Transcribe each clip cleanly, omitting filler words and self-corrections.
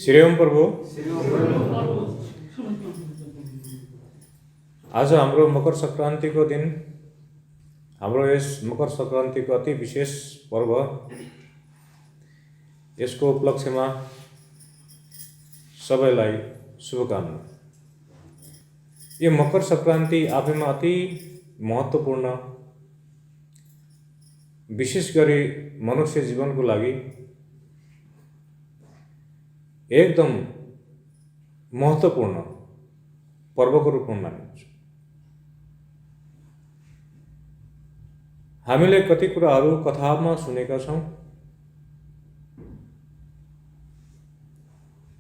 श्री ओम प्रभु। आज हाम्रो मकर सङ्क्रान्तिको दिन, हाम्रो यस मकर सङ्क्रान्तिको अति विशेष पर्व, यसको उपलक्ष्यमा सबैलाई शुभकामना। यो मकर सङ्क्रान्ति आफैमा अति महत्त्वपूर्ण, विशेष गरी मनुष्य जीवनको लागि एकदम महत्त्वपूर्ण पर्वको रूपमा मानिन्छ। हामीले कति कुराहरू कथामा सुनेका छौँ,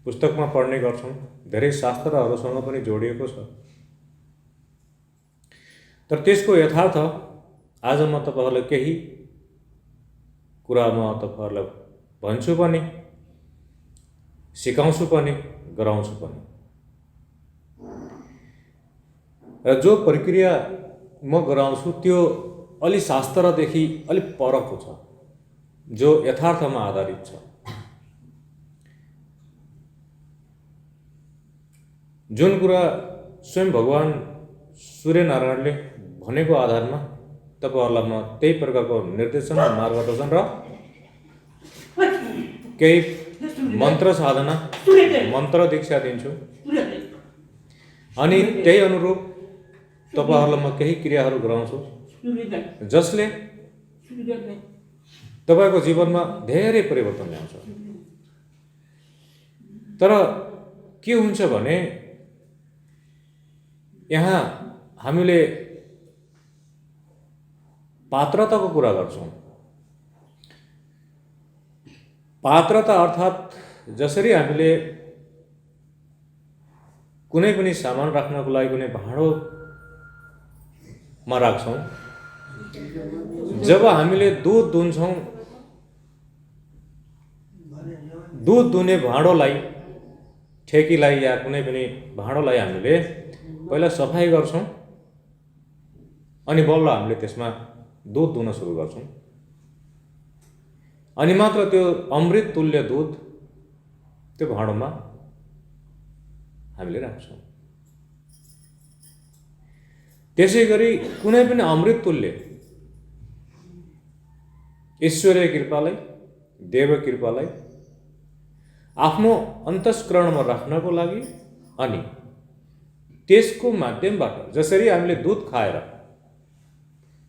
पुस्तकमा पढ्ने गर्छौँ, धेरै शास्त्रहरूसँग पनि जोडिएको छ। तर त्यसको यथार्थ आज म तपाईहरुलाई केही कुरा म तपाईहरुलाई भन्छु पनि, सिकाउँछु पनि, गराउँछु पनि। र जो प्रक्रिया म गराउँछु त्यो अलि शास्त्रदेखि अलि परको छ, जो यथार्थमा आधारित छ। जुन कुरा स्वयं भगवान सूर्यनारायणले भनेको आधारमा तपाईहरुलाई म त्यही प्रकारको निर्देशन, मार्गदर्शन र केही मन्त्र साधना, मन्त्र दीक्षा दिन्छु। अनि त्यही अनुरूप तपाईहरुलाई म केही क्रियाहरू गराउँछु, जसले तपाईको जीवनमा धेरै परिवर्तन ल्याउँछ। तर के हुन्छ भने यहाँ हामीले पात्रताको कुरा गर्छौँ। पात्रता अर्थात् जसरी हामीले कुनै पनि सामान राख्नको लागि कुनै भाँडोमा राख्छौँ, जब हामीले दुध दुन्छौँ, दुध दुने भाँडोलाई, ठेकीलाई या कुनै पनि भाँडोलाई हामीले पहिला सफाई गर्छौँ, अनि बल्ल हामीले त्यसमा दुध दुन सुरु गर्छौँ। अनि मात्र त्यो अमृत तुल्य दूध त्यो भाँडोमा हामीले राख्छौँ। त्यसै गरी कुनै पनि अमृत तुल्य ईश्वरीय कृपालाई, देव कृपालाई आफ्नो अन्तस्करणमा राख्नको लागि अनि त्यसको माध्यमबाट जसरी हामीले दूध खाएर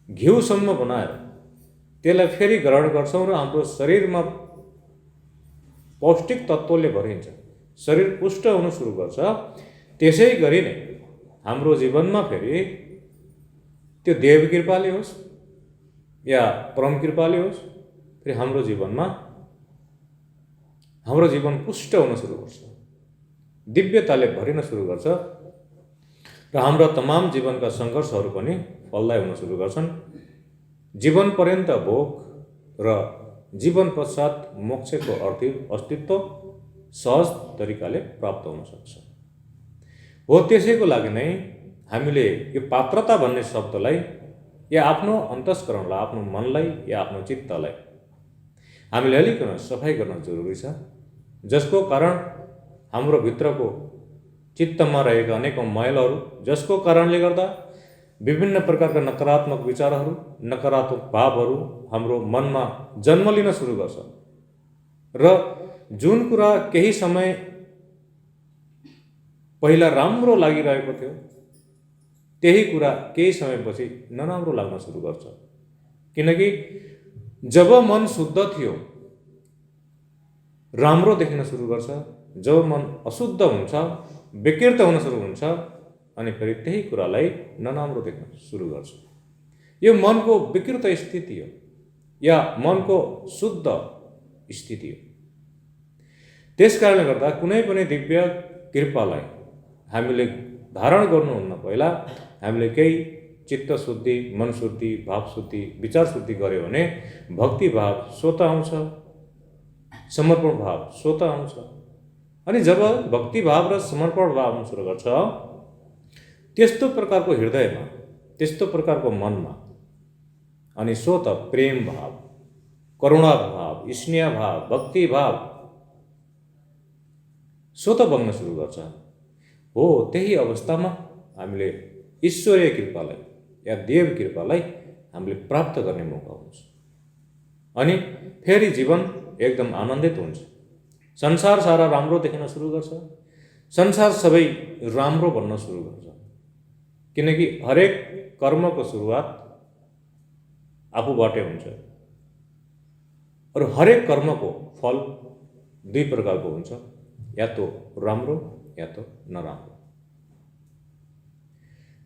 घिउसम्म बनाएर त्यसलाई फेरि ग्रहण गर्छौँ र हाम्रो शरीरमा पौष्टिक तत्त्वले भरिन्छ, शरीर पुष्ट हुन सुरु गर्छ, त्यसै गरी नै हाम्रो जीवनमा फेरि त्यो देव कृपाले होस् या परम कृपाले होस्, फेरि हाम्रो जीवनमा हाम्रो जीवन पुष्ट हुन सुरु गर्छ, दिव्यताले भरिन सुरु गर्छ र हाम्रा तमाम जीवनका सङ्घर्षहरू पनि फलदायी हुन सुरु गर्छन्। जीवन पर्यन्त भोग र जीवन पश्चात मोक्षको अस्तित्व सहज तरिकाले प्राप्त हुन सक्छ। हो त्यसैको लागि नै हामीले यो पात्रता भन्ने शब्दलाई या आफ्नो अन्तस्करणलाई, आफ्नो मनलाई या आफ्नो चित्तलाई हामीले अलिकन सफाई गर्न जरुरी छ, जसको कारण हाम्रो भित्रको चित्तमा रहेका अनेकौं मैलहरू, जसको कारणले गर्दा विभिन्न प्रकारका नकारात्मक विचारहरू, नकारात्मक भावहरू हाम्रो मनमा जन्म लिन सुरु गर्छ र जुन कुरा केही समय पहिला राम्रो लागिरहेको थियो, त्यही कुरा केही समयपछि नराम्रो लाग्न सुरु गर्छ। किनकि जब मन शुद्ध थियो राम्रो देखिन सुरु गर्छ, जब मन अशुद्ध हुन्छ, विकृत हुन सुरु हुन्छ, अनि फेरि त्यही कुरालाई नराम्रो देख्न सुरु गर्छ। यो मनको विकृत स्थिति हो या मनको शुद्ध स्थिति हो। त्यसकारणले गर्दा कुनै पनि दिव्य कृपालाई हामीले धारण गर्नुहुन्न पहिला हामीले केही चित्त शुद्धि, मन शुद्धि, भाव शुद्धि, विचार शुद्धि गऱ्यो भने भक्ति भाव स्वत आउँछ, समर्पण भाव स्वत आउँछ। अनि जब भक्ति भाव र समर्पण भाव आउन सुरु गर्छ, त्यस्तो प्रकारको हृदयमा, त्यस्तो प्रकारको मनमा अनि स्वत प्रेम भाव, करुणा भाव, स्नेह भाव, भक्ति भाव स्वत बग्न सुरु गर्छ। हो, त्यही अवस्थामा हामीले ईश्वरीय कृपालाई या देव कृपालाई हामीले प्राप्त गर्ने मौका हुन्छ। अनि फेरि जीवन एकदम आनन्दित हुन्छ। संसार सारा राम्रो देखिन सुरु गर्छ, संसार सबै राम्रो बन्न सुरु गर्छ। किनकि हरेक कर्मको सुरुवात आफूबाटै हुन्छ। र हरेक कर्मको फल दुई प्रकारको हुन्छ, या तो राम्रो या तो नराम्रो।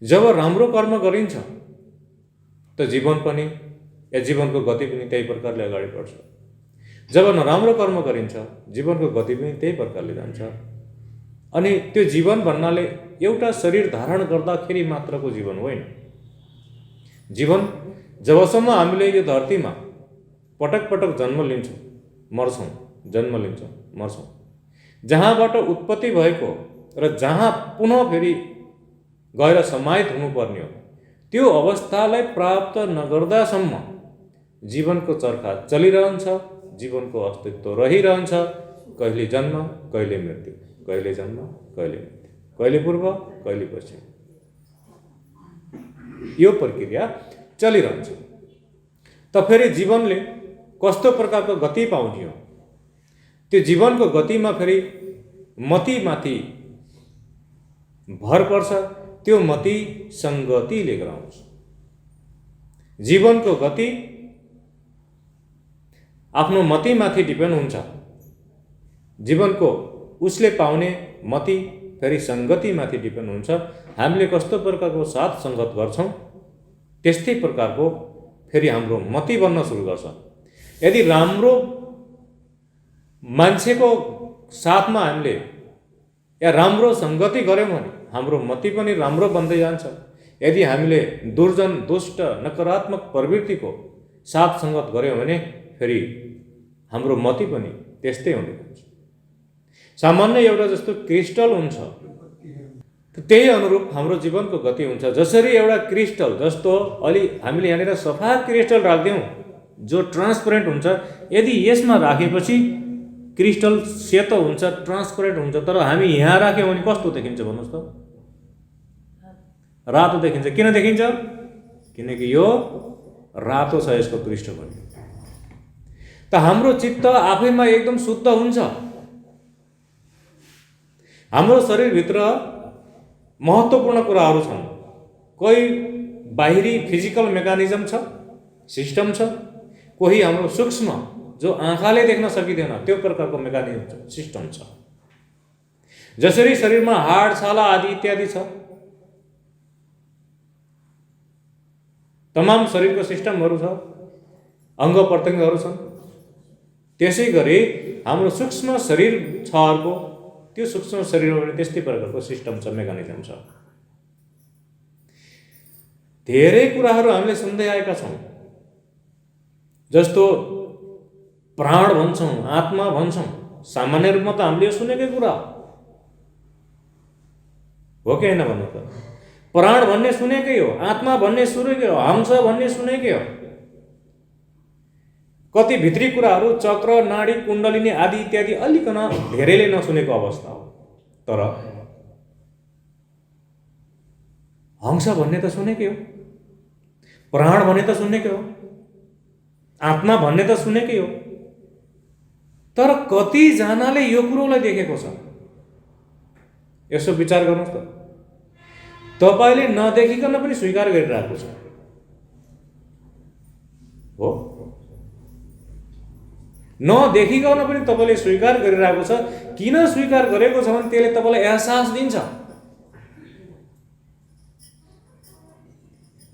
जब राम्रो कर्म गरिन्छ त जीवन पनि या जीवनको गति पनि त्यही प्रकारले अगाडि बढ्छ। जब नराम्रो कर्म गरिन्छ जीवनको गति पनि त्यही प्रकारले जान्छ। अनि त्यो जीवन भन्नाले एउटा शरीर धारण गर्दाखेरि मात्रको जीवन होइन। जीवन जबसम्म हामीले यो धरतीमा पटक पटक जन्म लिन्छौँ, मर्छौँ, जन्म लिन्छौँ, मर्छौँ, जहाँबाट उत्पत्ति भएको र जहाँ पुनः फेरि गएर समाहित हुनुपर्ने हो, त्यो अवस्थालाई प्राप्त नगर्दासम्म जीवनको चर्खा चलिरहन्छ, जीवनको अस्तित्व रहिरहन्छ। कहिले जन्म कहिले मृत्यु, कहिले जन्म कहिले मृत्यु, कहिले पूर्व कहिले पश्चिम, यो प्रक्रिया चलिरहन्छ। त फेरि जीवनले कस्तो प्रकारको गति पाउने हो? त्यो जीवनको गतिमा फेरि मतिमाथि भर पर्छ। त्यो मति सङ्गतिले गराउँछ। जीवनको गति आफ्नो मतिमाथि डिपेन्ड हुन्छ। जीवनको उसले पाउने मति फेरि सङ्गतिमाथि डिपेन्ड हुन्छ। हामीले कस्तो प्रकारको साथ सङ्गत गर्छौँ त्यस्तै प्रकारको फेरि हाम्रो मति बन्न सुरु गर्छ। यदि राम्रो मान्छेको साथमा हामीले या राम्रो सङ्गति गऱ्यौँ भने हाम्रो मति पनि राम्रो बन्दै जान्छ। यदि हामीले दुर्जन, दुष्ट, नकारात्मक प्रवृत्तिको साथ सङ्गत गऱ्यौँ भने फेरि हाम्रो मति पनि त्यस्तै हुँदै जान्छ। सामान्य एउटा जस्तो क्रिस्टल हुन्छ, त्यही अनुरूप हाम्रो जीवनको गति हुन्छ। जसरी एउटा क्रिस्टल जस्तो अलि हामीले यहाँनिर सफा क्रिस्टल राखिदिउँ जो ट्रान्सपरेन्ट हुन्छ, यदि यसमा राखेपछि क्रिस्टल सेतो हुन्छ, ट्रान्सपरेन्ट हुन्छ, तर हामी यहाँ राख्यौँ भने कस्तो देखिन्छ भन्नुहोस् त? रातो देखिन्छ। किन देखिन्छ? किनकि यो रातो छ यसको पृष्ठभूमि। त हाम्रो चित्त आफैमा एकदम शुद्ध हुन्छ। हाम्रो शरीरभित्र महत्त्वपूर्ण कुराहरू छन्। कोही बाहिरी फिजिकल मेकानिजम छ, सिस्टम छ, कोही हाम्रो सूक्ष्म जो आँखाले देख्न सकिँदैन त्यो प्रकारको मेकानिजम छ, सिस्टम छ। जसरी शरीरमा हाड, छाला आदि इत्यादि छ, तमाम शरीरको सिस्टमहरू छ, अङ्ग प्रत्यङ्गहरू छन्, त्यसै गरी हाम्रो सूक्ष्म शरीर छ अर्को, त्यो सूक्ष्म शरीरमा पनि त्यस्तै प्रकारको सिस्टम छ, मेकानिजम छ। धेरै कुराहरू हामीले सुन्दै आएका छौँ, जस्तो प्राण भन्छौँ, आत्मा भन्छौँ। सामान्य रूपमा त हामीले यो सुनेकै कुरा हो कि होइन भन्नु त? प्राण भन्ने सुनेकै हो, आत्मा भन्ने सुनेकै हो, हंस भन्ने सुनेकै हो। कति भित्री कुराहरू चक्र, नाडी, कुण्डलिनी आदि इत्यादि अलिकन धेरैले नसुनेको अवस्था हो। तर हंस भन्ने त सुनेकै हो, प्राण भन्ने त सुनेकै हो, आत्मा भन्ने त सुनेकै हो। तर कतिजनाले यो कुरोलाई देखेको छ? यसो विचार गर्नुहोस् त। तपाईँले नदेखिकन पनि स्वीकार गरिरहेको छ हो, नदेखिकन पनि तपाईँले स्वीकार गरिरहेको छ। किन स्वीकार गरेको छ भने त्यसले तपाईँलाई एहसास दिन्छ।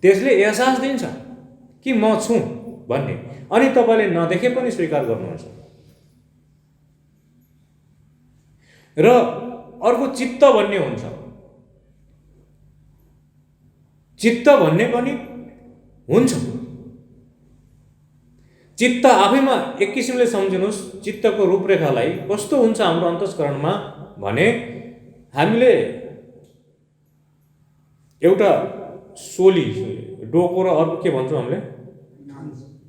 त्यसले एहसास दिन्छ कि म छु भन्ने, अनि तपाईँले नदेखे पनि स्वीकार गर्नुहुन्छ। र अर्को चित्त भन्ने हुन्छ। चित्त भन्ने पनि हुन्छ। चित्त आफैमा एक किसिमले सम्झिनुहोस्, चित्तको रूपरेखालाई कस्तो हुन्छ हाम्रो अन्तस्करणमा भने हामीले एउटा सोली डोको र अर्को के भन्छौँ हामीले,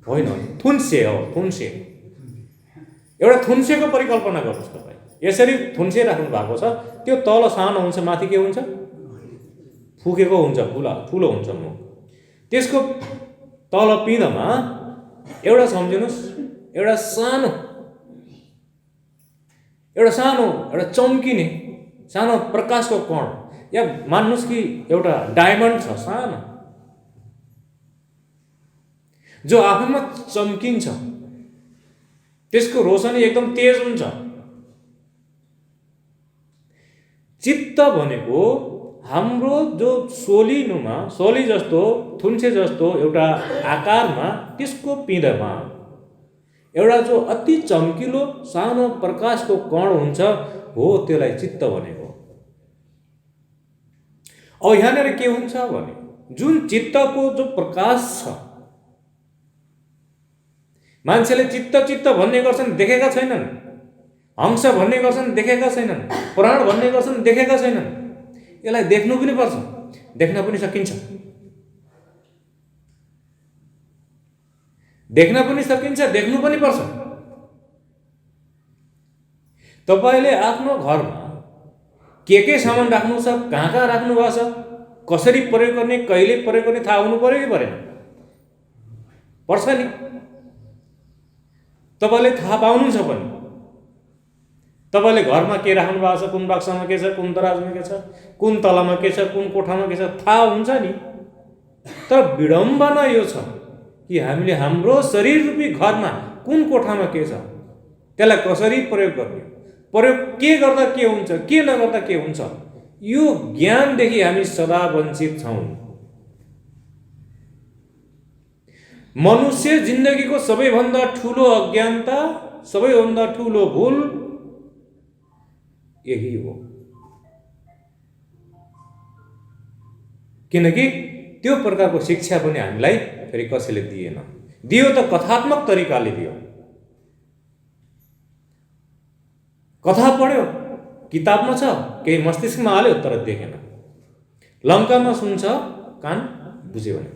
होइन थुन्से हो, थुन्से, एउटा थुन्सेको परिकल्पना गर्नुहोस् तपाईँ। यसरी थुन्से राख्नु भएको छ, त्यो तल सानो हुन्छ, माथि के हुन्छ, फुकेको हुन्छ, ठुलो हुन्छ मुख। त्यसको तल पिँधमा एउटा सम्झिनुहोस्, एउटा सानो एउटा चम्किने सानो प्रकाशको कण, या मान्नुहोस् कि एउटा डायमन्ड छ सानो, जो आफैमा चम्किन्छ, त्यसको रोशनी एकदम तेज हुन्छ। चित्त भनेको हाम्रो जो सोली जस्तो थुन्से जस्तो एउटा आकारमा, त्यसको पिँधमा एउटा जो अति चम्किलो सानो प्रकाशको कण हुन्छ, हो त्यसलाई चित्त भनेको। अब यहाँनिर के हुन्छ भने जुन चित्तको जो प्रकाश छ, मान्छेले चित्त भन्ने गर्छन्, देखेका छैनन्। हंस भन्ने गर्छन्, देखेका छैनन्। प्राण भन्ने गर्छन्, देखेका छैनन्। यसलाई देख्नु पनि पर्छ, देख्न पनि सकिन्छ, देख्नु पनि पर्छ। तपाईले आफ्नो घरमा के सामान राख्नु छ, कहाँ राख्नु भएको छ, कसरी प्रयोग गर्ने, कहिले प्रयोग गर्ने थाहा हुनु पर्यो कि परेन? पर्छ नि। तपाईले थाहा पाउनुहुन्छ पनि, तपाईले घरमा के राख्नु भएको छ, कुन बक्सामा के छ, कुन दराजमा के छ, कुन तलामा के छ, कुन कोठामा के छ, थाहा हुन्छ नि। तर विडम्बना यो छ कि हामीले हाम्रो शरीर रूपी घरमा कुन कोठामा के छ, त्यसलाई कसरी प्रयोग गर्ने, प्रयोग के गर्दा के हुन्छ, के नगर्दा के हुन्छ, यो ज्ञानदेखि हामी सदा वञ्चित छौँ। मनुष्य जिन्दगीको सबैभन्दा ठुलो अज्ञानता, सबैभन्दा ठुलो भूल यही हो। किनकि त्यो प्रकारको शिक्षा पनि हामीलाई फेरि कसैले दिएन। दियो त कथात्मक तरिकाले दियो। कथा पढ्यो, किताबमा छ, केही मस्तिष्कमा हाल्यो, तर देखेन। लङ्कामा सुन्छ, कान बुझ्यो भने।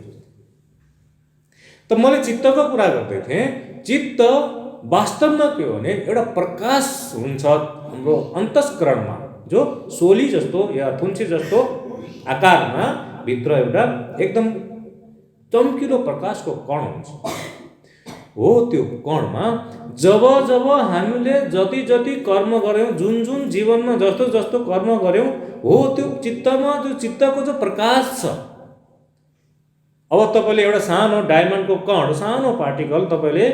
त मैले चित्तको कुरा गर्दै थिएँ। चित्त वास्तवमा के हो भने एउटा प्रकाश हुन्छ हाम्रो अन्तस्करणमा, जो सोली जस्तो या थुन्से जस्तो आकारमा भित्र एउटा एकदम चम्किलो प्रकाशको कण हुन्छ। हो त्यो कणमा जब हामीले जति कर्म गर्यौं, जुन जीवनमा जस्तो कर्म गर्यौं, हो त्यो चित्तमा जो चित्तको जो प्रकाश छ। अब तपाईले एउटा सानो डायमन्डको कण, सानो पार्टिकल तपाईले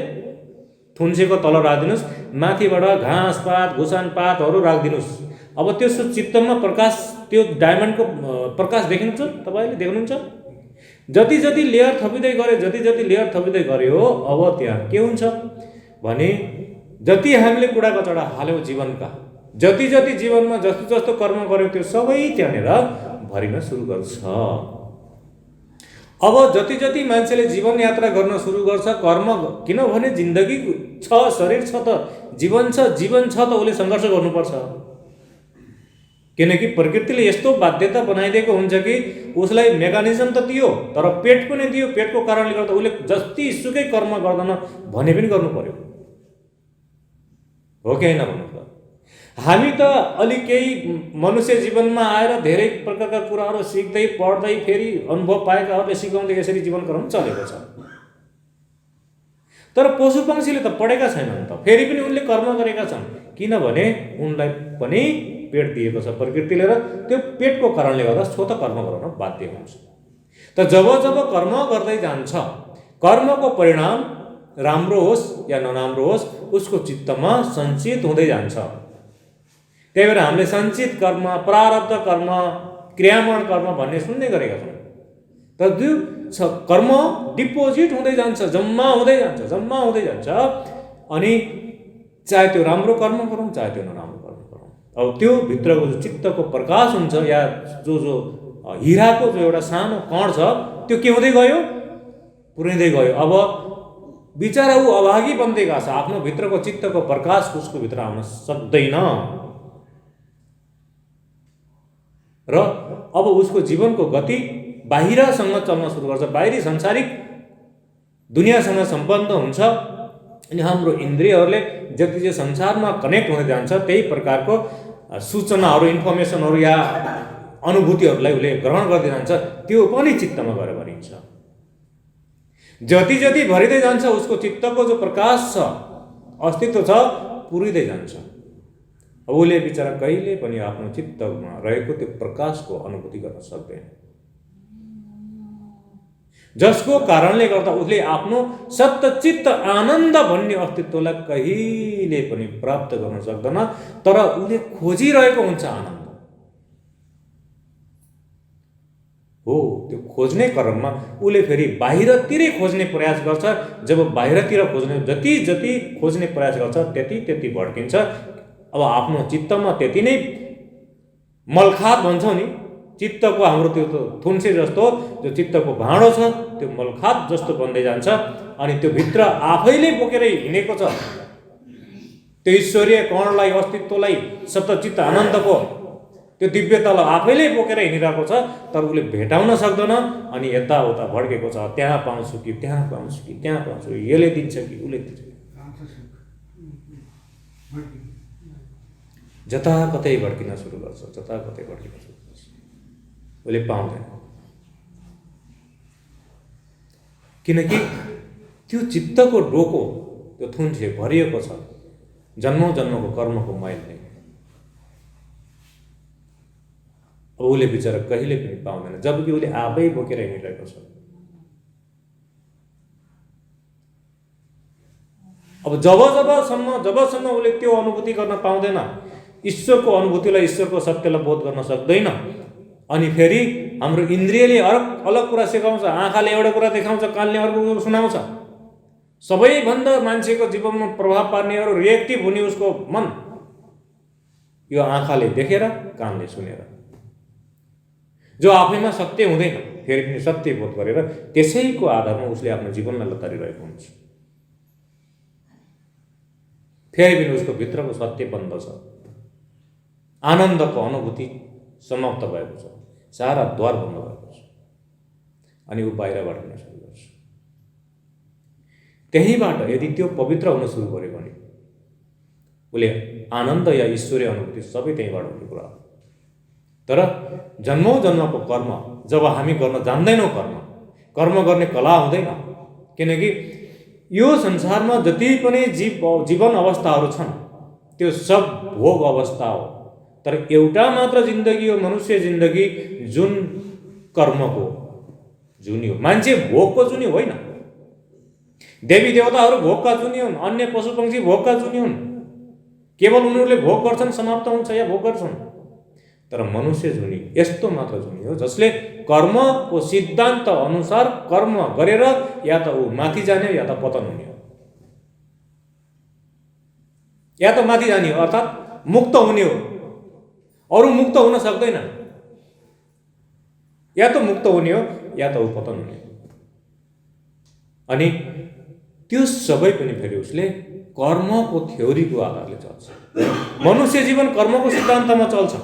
थुन्सेको तल राखिदिनुस्, माथिबाट घाँस पात घुसान पातहरू राखिदिनुस्। अब त्यो चित्तमा प्रकाश, त्यो डायमन्डको प्रकाश देखिन्छ, तपाईले देख्नुहुन्छ। जति लेयर थपिँदै गऱ्यो, अब त्यहाँ के हुन्छ भने जति हामीले कुडा कचडा हाल्यौं जीवनका, जति जीवनमा जस्तो कर्म गर्यौं, त्यो सबै त्यहाँनिर भरिन सुरु गर्छ। अब जति मान्छेले जीवन यात्रा गर्न सुरु गर्छ, कर्म, किनभने जिन्दगी छ, शरीर छ त जीवन छ त उसले सङ्घर्ष गर्नुपर्छ। किनकि प्रकृतिले यस्तो बाध्यता बनाइदिएको हुन्छ कि उसलाई मेकानिजम त दियो, तर पेट पनि दियो। पेटको कारणले गर्दा उसले जति सुकै कर्म गर्दैन भने पनि गर्नु पर्यो, हो कि होइन भन्नु त। हामी त अलि केही मनुष्य जीवनमा आएर धेरै प्रकारका कुराहरू सिक्दै पढ्दै फेरि अनुभव पाएकाहरूले सिकाउँदै यसरी जीवन क्रम चलेको छ। तर पशु पक्षीले त पढेका छैनन् त, फेरि पनि उनले कर्म गरेका छन्, किनभने उनलाई पनि पेट दिएको छ प्रकृतिले, र त्यो पेटको कारणले गर्दा स्वतः कर्म गर्न बाध्य हुन्छ। त जब कर्म गर्दै जान्छ, कर्मको परिणाम राम्रो होस् या नराम्रो होस्, उसको चित्तमा सञ्चित हुँदै जान्छ। त्यही भएर हामीले सञ्चित कर्म, प्रारब्ध कर्म, क्रियामण कर्म भन्ने सुन्दै गरेका छौँ। तर त्यो कर्म डिपोजिट हुँदै जान्छ, जम्मा हुँदै जान्छ। अनि चाहे त्यो राम्रो कर्म गरौँ, चाहे त्यो नराम्रो कर्म गरौँ, अब त्यो भित्रको जो चित्तको प्रकाश हुन्छ, या जो हिराको जो एउटा सानो कण छ त्यो के हुँदै गयो, पुरिँदै गयो। अब बिचरा ऊ अभागी बन्दै गएको छ, आफ्नो भित्रको चित्तको प्रकाश उसको भित्र आउन सक्दैन र अब उसको जीवनको गति बाहिरसँग चल्न सुरु गर्छ, बाहिरी सांसारिक दुनियाँसँग सम्बन्ध हुन्छ। अनि हाम्रो इन्द्रियहरूले जति चाहिँ संसारमा कनेक्ट हुँदै जान्छ त्यही प्रकारको सूचनाहरू, इन्फर्मेसनहरू या अनुभूतिहरूलाई उसले ग्रहण गर्दै जान्छ, त्यो पनि चित्तमा गएर भरिन्छ। जति जति भरिँदै जान्छ उसको चित्तको जो प्रकाश छ, अस्तित्व छ, पुरिँदै जान्छ। अब उसले बिचरा कहिले पनि आफ्नो चित्तमा रहेको त्यो प्रकाशको अनुभूति गर्न सक्दैन, जसको कारणले गर्दा उसले आफ्नो सत्चित्त आनन्द भन्ने अस्तित्वलाई कहिले पनि प्राप्त गर्न सक्दैन। तर उसले खोजिरहेको हुन्छ आनन्द हो, त्यो खोज्ने क्रममा उसले फेरि बाहिरतिरै खोज्ने प्रयास गर्छ। जब बाहिरतिर खोज्ने जति जति खोज्ने प्रयास गर्छ त्यति त्यति भड्किन्छ। अब आफ्नो चित्तमा त्यति नै मलखात भन्छौँ नि, चित्तको हाम्रो त्यो थुन्से जस्तो जो चित्तको भाँडो छ त्यो मलखात जस्तो बन्दै जान्छ। अनि त्यो भित्र आफैले बोकेर हिँडेको छ त्यो ईश्वरीय कणलाई, अस्तित्वलाई, सत्चित्त आनन्दको त्यो दिव्यतालाई आफैले बोकेर हिँडिरहेको छ, तर उसले भेटाउन सक्दैन। अनि यताउता भड्केको छ, त्यहाँ पाउँछु कि त्यहाँ पाउँछु कि त्यहाँ पाउँछु, यसले दिन्छ कि उसले दिन्छ, जता कतै भड्किन सुरु गर्छ, जता कतै भड्किन सुरु गर्छ, उसले पाउँदैन। किनकि त्यो चित्तको डोको, त्यो थुन्से भरिएको छ जन्मौँ जन्मको कर्मको मैलले। अब उसले बिचरा कहिले पनि पाउँदैन, जबकि उसले आफै बोकेर हिँडिरहेको छ। अब जबसम्म उसले त्यो अनुभूति गर्न पाउँदैन, ईश्वरको अनुभूतिलाई, ईश्वरको सत्यलाई बोध गर्न सक्दैन। अनि फेरि हाम्रो इन्द्रियले अलग कुरा सिकाउँछ, आँखाले एउटा कुरा देखाउँछ, कानले अर्को कुरा सुनाउँछ। सबैभन्दा मान्छेको जीवनमा प्रभाव पार्ने अरू रिएक्टिभ हुने उसको मन, यो आँखाले देखेर, कानले सुनेर, जो आफैमा सत्य हुँदैन फेरि पनि सत्य बोध गरेर त्यसैको आधारमा उसले आफ्नो जीवनलाई लतारिरहेको हुन्छ। फेरि पनि उसको भित्रको सत्य बन्द छ, आनन्दको अनुभूति समाप्त भएको छ, सारा द्वार बन्द भएको छ। अनि ऊ बाहिर भड्किन सुरु गर्छ। त्यहीबाट यदि त्यो पवित्र हुन सुरु गर्यो भने उसले आनन्द या ईश्वरीय अनुभूति सबै त्यहीँबाट हुने कुरा हो। तर जन्मौँ जन्मको कर्म जब हामी गर्न जान्दैनौँ, कर्म गर्ने कला हुँदैन। किनकि यो संसारमा जति पनि जीवन अवस्थाहरू छन् त्यो सब भोग अवस्था हो। तर एउटा मात्र जिन्दगी हो, मनुष्य जिन्दगी, जुन कर्मको जुनी हो। मान्छे भोगको जुनी होइन, देवी देवताहरू भोगका जुनी हुन्, अन्य पशु पक्षी भोगका जुनी हुन्। केवल उनीहरूले भोग गर्छन्, समाप्त हुन्छ या भोग गर्छन्। तर मनुष्य जुनी यस्तो मात्र जुनी हो जसले कर्मको सिद्धान्त अनुसार कर्म गरेर या त ऊ माथि जाने या त पतन हुने हो। या त माथि जाने हो अर्थात् मुक्त हुने हो, अरू मुक्त हुन सक्दैन। या त मुक्त हुने हो या त ऊ पतन हुने हो। अनि त्यो सबै पनि फेरि उसले कर्मको थ्योरीको आधारले चल्छ। मनुष्य जीवन कर्मको सिद्धान्तमा चल्छ।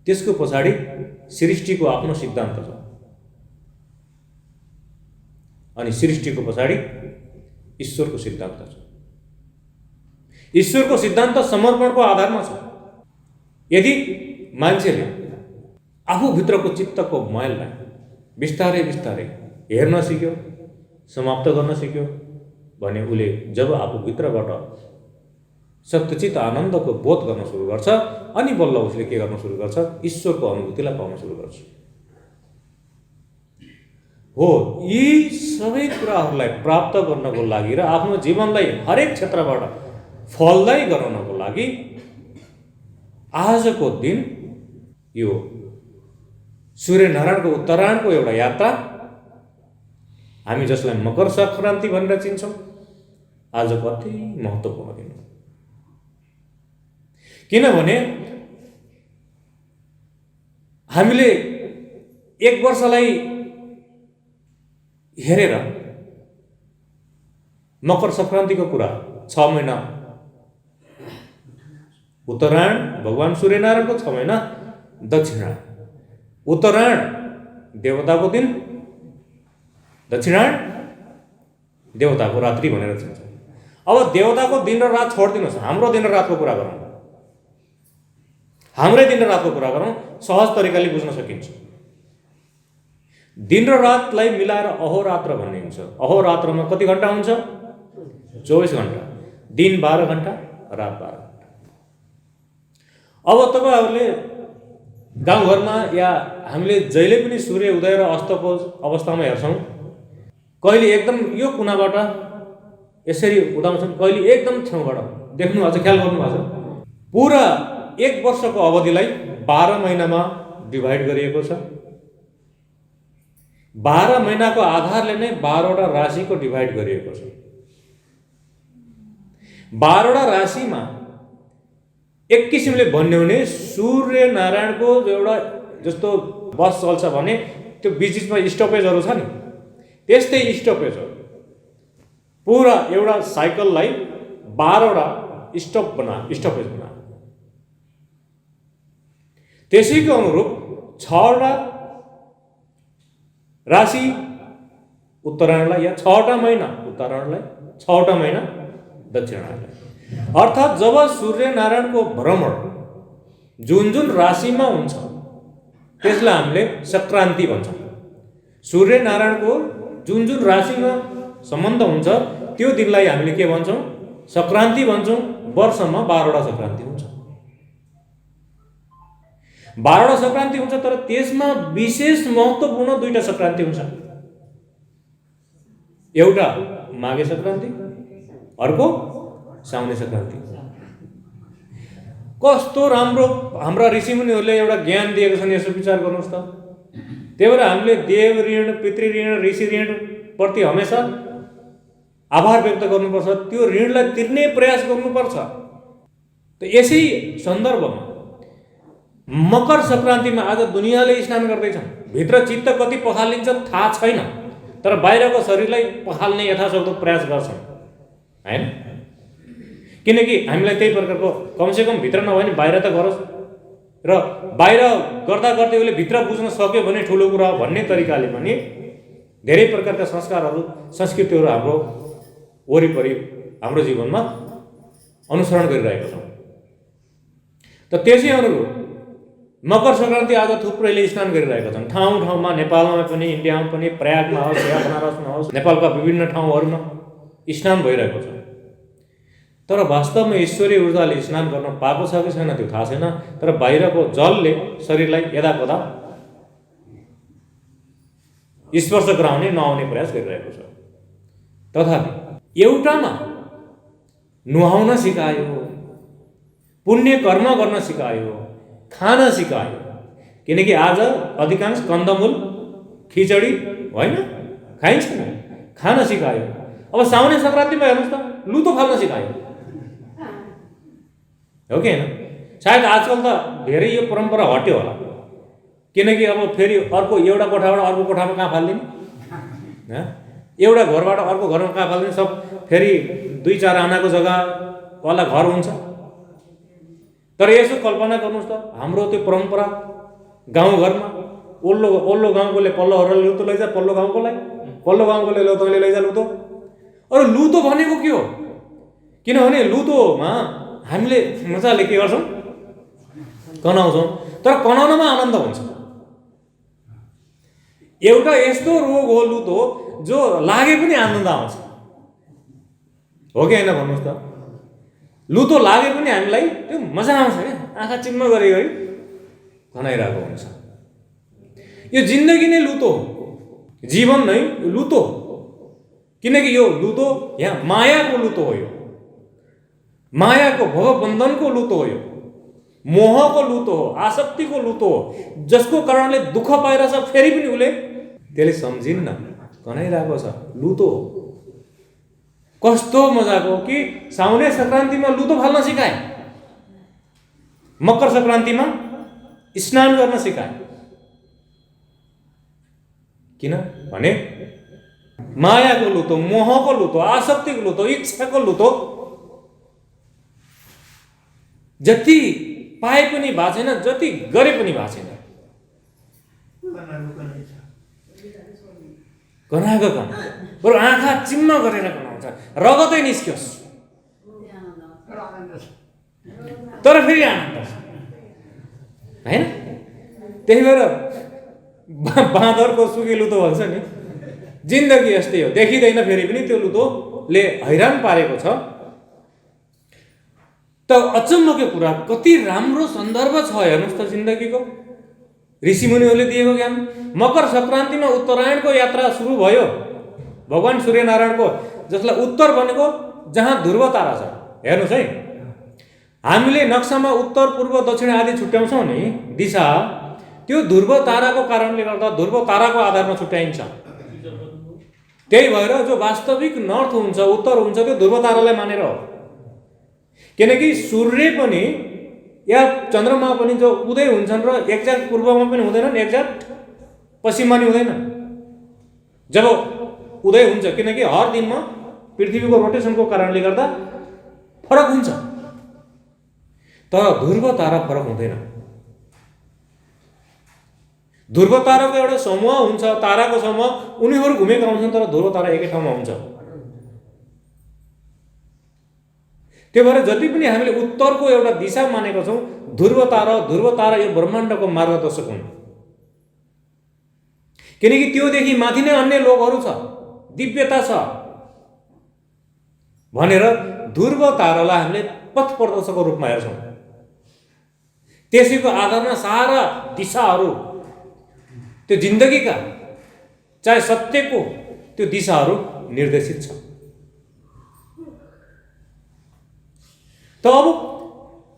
त्यसको पछाडि सृष्टिको आफ्नो सिद्धान्त छ, अनि सृष्टिको पछाडि ईश्वरको सिद्धान्त छ। ईश्वरको सिद्धान्त समर्पणको आधारमा छ। यदि मान्छेले आफूभित्रको चित्तको मैललाई बिस्तारै बिस्तारै हेर्न सिक्यो, समाप्त गर्न सिक्यो भने उसले जब आफूभित्रबाट सत्यचित आनन्दको बोध गर्न सुरु गर्छ अनि बल्ल उसले के गर्न सुरु गर्छ, ईश्वरको अनुभूतिलाई पाउन सुरु गर्छ। हो, यी सबै कुराहरूलाई प्राप्त गर्नको लागि र आफ्नो जीवनलाई हरेक क्षेत्रबाट फलदायी गराउनको लागि आजको दिन यो सूर्यनारायणको उत्तरायणको एउटा यात्रा, हामी जसलाई मकर सङ्क्रान्ति भनेर चिन्छौँ, आज कति महत्त्वपूर्ण दिन हो। किनभने हामीले एक वर्षलाई हेरेर मकर सङ्क्रान्तिको कुरा 6 महिना उत्तरायण भगवान सूर्यनारायणको 6 महिना दक्षिणायन, उत्तरायण देवताको दिन, दक्षिणायन देवताको रात्रि भनेर चिन्छ। अब देवताको दिन र रात छोडिदिनुहोस्, हाम्रो दिन र रातको कुरा गरौँ, हाम्रै दिन र रातको कुरा गरौँ, सहज तरिकाले बुझ्न सकिन्छ। दिन र रातलाई मिलाएर अहोरात्र भनिन्छ। अहोरात्रमा कति घण्टा हुन्छ? 24 घण्टा। दिन 12 घण्टा, रात 12 घण्टा। अब तपाईहरुले गाउँघरमा या हामीले जहिले पनि सूर्य उदय र अस्तको अवस्थामा हेर्छौं, कहिले एकदम यो कुनाबाट यसरी उदाउँछन्, कहिले एकदम छेउबाट। देख्नु भएको छ, ख्याल गर्नु भएको छ? पुरा एक वर्षको अवधिलाई 12 महिनामा डिभाइड गरिएको छ। 12 महिनाको आधारले नै 12 वटा राशिको डिभाइड गरिएको छ। 12 वटा राशिमा एक किसिमले भन्यो भने सूर्य नारायणको एउटा जस्तो बस चल्छ भने त्यो बीचमा स्टपेजहरु छ नि, त्यस्तै स्टपेजहरु पुरा एउटा साइकललाई 12 वटा स्टपेज बना। त्यसैको अनुरूप 6 वटा राशि उत्तरायणलाई या 6 वटा महिना उत्तरायणलाई, 6 वटा महिना दक्षिणायनलाई। अर्थात् जब सूर्य नारायणको भ्रमण जुन जुन राशिमा हुन्छ त्यसलाई हामीले संक्रान्ति भन्छौं। सूर्य नारायणको जुन जुन राशिमा सम्बन्ध हुन्छ त्यो दिनलाई हामीले के भन्छौं? संक्रान्ति भन्छौं। वर्षमा 12 वटा संक्रान्ति हुन्छ। 12 वटा संक्रान्ति हुन्छ, तर त्यसमा विशेष महत्त्वपूर्ण 2टा संक्रान्ति हुन्छ। एउटा माघे संक्रान्ति, अर्को साउने संक्रान्ति। कस्तो राम्रो हाम्रा ऋषिमुनिहरूले एउटा ज्ञान दिएको छन्, यसो विचार गर्नुहोस् त। त्यही भएर हामीले देव ऋण, पितृ ऋण, ऋषि ऋण प्रति हमेशा आभार व्यक्त गर्नुपर्छ, त्यो ऋणलाई तिर्ने प्रयास गर्नुपर्छ। त यसै सन्दर्भमा मकर संक्रान्तिमा आज दुनियाँले स्नान गर्दैछन्। भित्र चित्त कति पखालिन्छ थाहा छैन, तर बाहिरको शरीरलाई पखाल्ने यथासक्दो प्रयास गर्छन्, हैन? किनकि हामीलाई त्यही प्रकारको कमसेकम भित्र नभए नि बाहिर त गरोस्, र बाहिर गर्दा गर्दै उसले भित्र बुझ्न सक्यो भने ठुलो कुरा हो भन्ने तरिकाले पनि धेरै प्रकारका संस्कारहरू, संस्कृतिहरू हाम्रो वरिपरि हाम्रो जीवनमा अनुसरण गरिरहेका छौँ। त त्यसै अनुरूप मकर संक्रान्ति आज थुप्रैले स्नान गरिरहेका छन्। ठाउँ ठाउँमा, नेपालमा पनि, इन्डियामा पनि, प्रयागमा होस् या बनारसमा होस्, नेपालका विभिन्न ठाउँहरूमा स्नान भइरहेको छ। तर वास्तवमा ईश्वरीय ऊर्जाले स्नान गर्न पाएको छ कि छैन त्यो थाहा छैन, तर बाहिरको जलले शरीरलाई यदाकदा स्पर्श गराउने नआउने प्रयास गरिरहेको छ। तथापि एउटामा नुहाउन सिकायो, पुण्य कर्म गर्न सिकायो, खान सिकायो। किनकि आज अधिकांश कन्दमूल, खिचडी होइन खाइन्छ, खान सिकायो। अब साउने संक्रान्तिमा हेर्नुहोस् त, लुतो फाल्न सिकायो, हो कि हैन? सायद आजकल त धेरै यो परम्परा हट्यो होला, किनकि अब फेरि अर्को एउटा कोठाबाट अर्को कोठामा कहाँ फाल्दिने, एउटा घरबाट अर्को घरमा कहाँ फाल्दिने, सब फेरि 2-4 आनाको जग्गा वाला घर हुन्छ। तर यसो कल्पना गर्नुहोस् त, हाम्रो त्यो परम्परा गाउँघरमा ओल्लो गाउँकोले पल्लोहरूलाई लुतो लैजा, पल्लो गाउँकोलाई, पल्लो गाउँकोले तैँले लैजा लुतो। अरू लुतो भनेको के हो? किनभने लुतोमा हामीले मजाले के गर्छौँ? कनाउँछौँ, तर कनाउनमा आनन्द हुन्छ। एउटा यस्तो रोग हो लुतो जो लागे पनि आनन्द आउँछ, हो कि हैन भन्नुहोस् त? लुतो लागे पनि हामीलाई त्यो मजा आउँछ क्या, आँखा चिम्म गरी गरी कनाइरहेको हुन्छ। यो जिन्दगी नै लुतो हो, जीवन नै लुतो हो। किनकि यो लुतो यहाँ मायाको लुतो हो, यो मायाको भवबन्धनको लुतो हो, यो मोहको लुतो हो, आसक्तिको लुतो हो, जसको कारणले दुःख पाइरहेछ फेरि पनि उसले त्यसले सम्झिन्न, कनाइरहेको छ, लुतो हो। कस्तो मजाको कि साउने संक्रान्तिमा लुतो फाल्न सिकाए, मकर संक्रान्तिमा स्नान गर्न सिकाए। किन भने मायाको लुतो, मोहको लुतो, आसक्तिको लुतो, इच्छाको लुतो जति पाए पनि भएको छैन, जति गरे पनि भएको छैन। गनाएको कन बरु आँखा चिम्म गरेर गनाउँछ, रगतै निस्कियोस् तर फेरि आनन्द हैन। त्यही भएर बाँदरको सुकी लुतो भन्छ नि, जिन्दगी यस्तै हो, देखिँदैन फेरि पनि त्यो लुतोले हैरान पारेको छ। त अचम्मको कुरा, कति राम्रो सन्दर्भ छ हेर्नुहोस् त जिन्दगीको। ऋषिमुनिहरूले दिएको ज्ञान। मकर सङ्क्रान्तिमा उत्तरायणको यात्रा सुरु भयो भगवान सूर्यनारायणको, जसलाई उत्तर भनेको जहाँ ध्रुव तारा छ। हेर्नुहोस् है, हामीले नक्सामा उत्तर पूर्व दक्षिण आदि छुट्याउँछौँ नि दिशा, त्यो ध्रुव ताराको कारणले गर्दा ध्रुव ताराको आधारमा छुट्याइन्छ। त्यही भएर जो वास्तविक नर्थ हुन्छ, उत्तर हुन्छ, त्यो ध्रुव तारालाई मानेर हो। किनकि सूर्य पनि या चन्द्रमा पनि जो उदय हुन्छन् र एक्ज्याक्ट पूर्वमा पनि हुँदैनन्, एक्ज्याक्ट पश्चिममा पनि हुँदैन। जब उदय हुन्छ, किनकि हर दिनमा पृथ्वीको रोटेसनको कारणले गर्दा फरक हुन्छ, तर ध्रुव तारा फरक हुँदैन। ध्रुव ताराको एउटा समूह हुन्छ, ताराको समूह, उनीहरू घुमेका हुन्छन्, तर ध्रुव तारा एकै ठाउँमा हुन्छ। त्यो भएर जति पनि हामीले उत्तरको एउटा दिशा मानेका छौँ, ध्रुव तारा यो ब्रह्माण्डको मार्गदर्शक हुन्। किनकि त्योदेखि माथि नै अन्य लोकहरू छ, दिव्यता छ भनेर ध्रुव तारालाई हामीले पथ प्रदर्शकको रूपमा हेर्छौँ। त्यसैको आधारमा सारा दिशाहरू, त्यो जिन्दगीका चाहे सत्यको त्यो दिशाहरू निर्देशित छ। त अब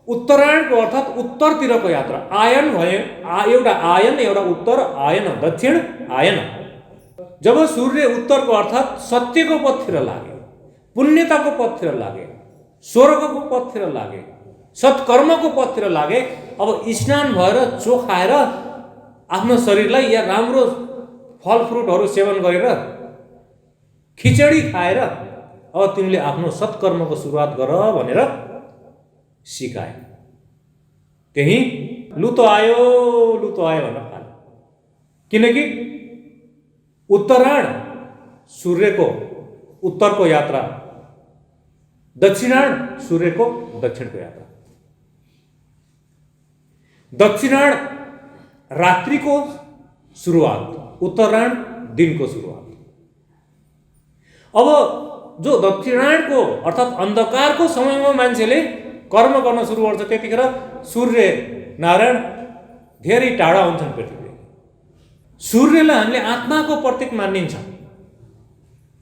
उत्तरायणको अर्थात् उत्तरतिरको यात्रा, आयन भए, एउटा आयन, एउटा उत्तर आयन, दक्षिण आयन। जब सूर्य उत्तरको अर्थात् सत्यको पथतिर लागे, पुण्यताको पथतिर लागे, स्वर्गको पथतिर लागे, सत्कर्मको पथतिर लागे, अब स्नान भएर चोखाएर आफ्नो शरीरलाई या राम्रो फलफ्रुटहरू सेवन गरेर खिचडी खाएर अब तिमीले आफ्नो सत्कर्मको सुरुवात गर भनेर सिकाए। त्यही लुतो आयो भनेर थाल्यो। किनकि उत्तरायण सूर्यको उत्तरको यात्रा, दक्षिणायण सूर्यको दक्षिणको यात्रा। दक्षिणायण रात्रिको सुरुवात, उत्तरायण दिनको सुरुवात। अब जो दक्षिणायणको अर्थात् अन्धकारको समयमा मान्छेले कर्म गर्न सुरु गर्छ, त्यतिखेर सूर्य नारायण धेरै टाढा हुन्छन् पृथ्वी। सूर्यलाई हामीले आत्माको प्रतीक मानिन्छ,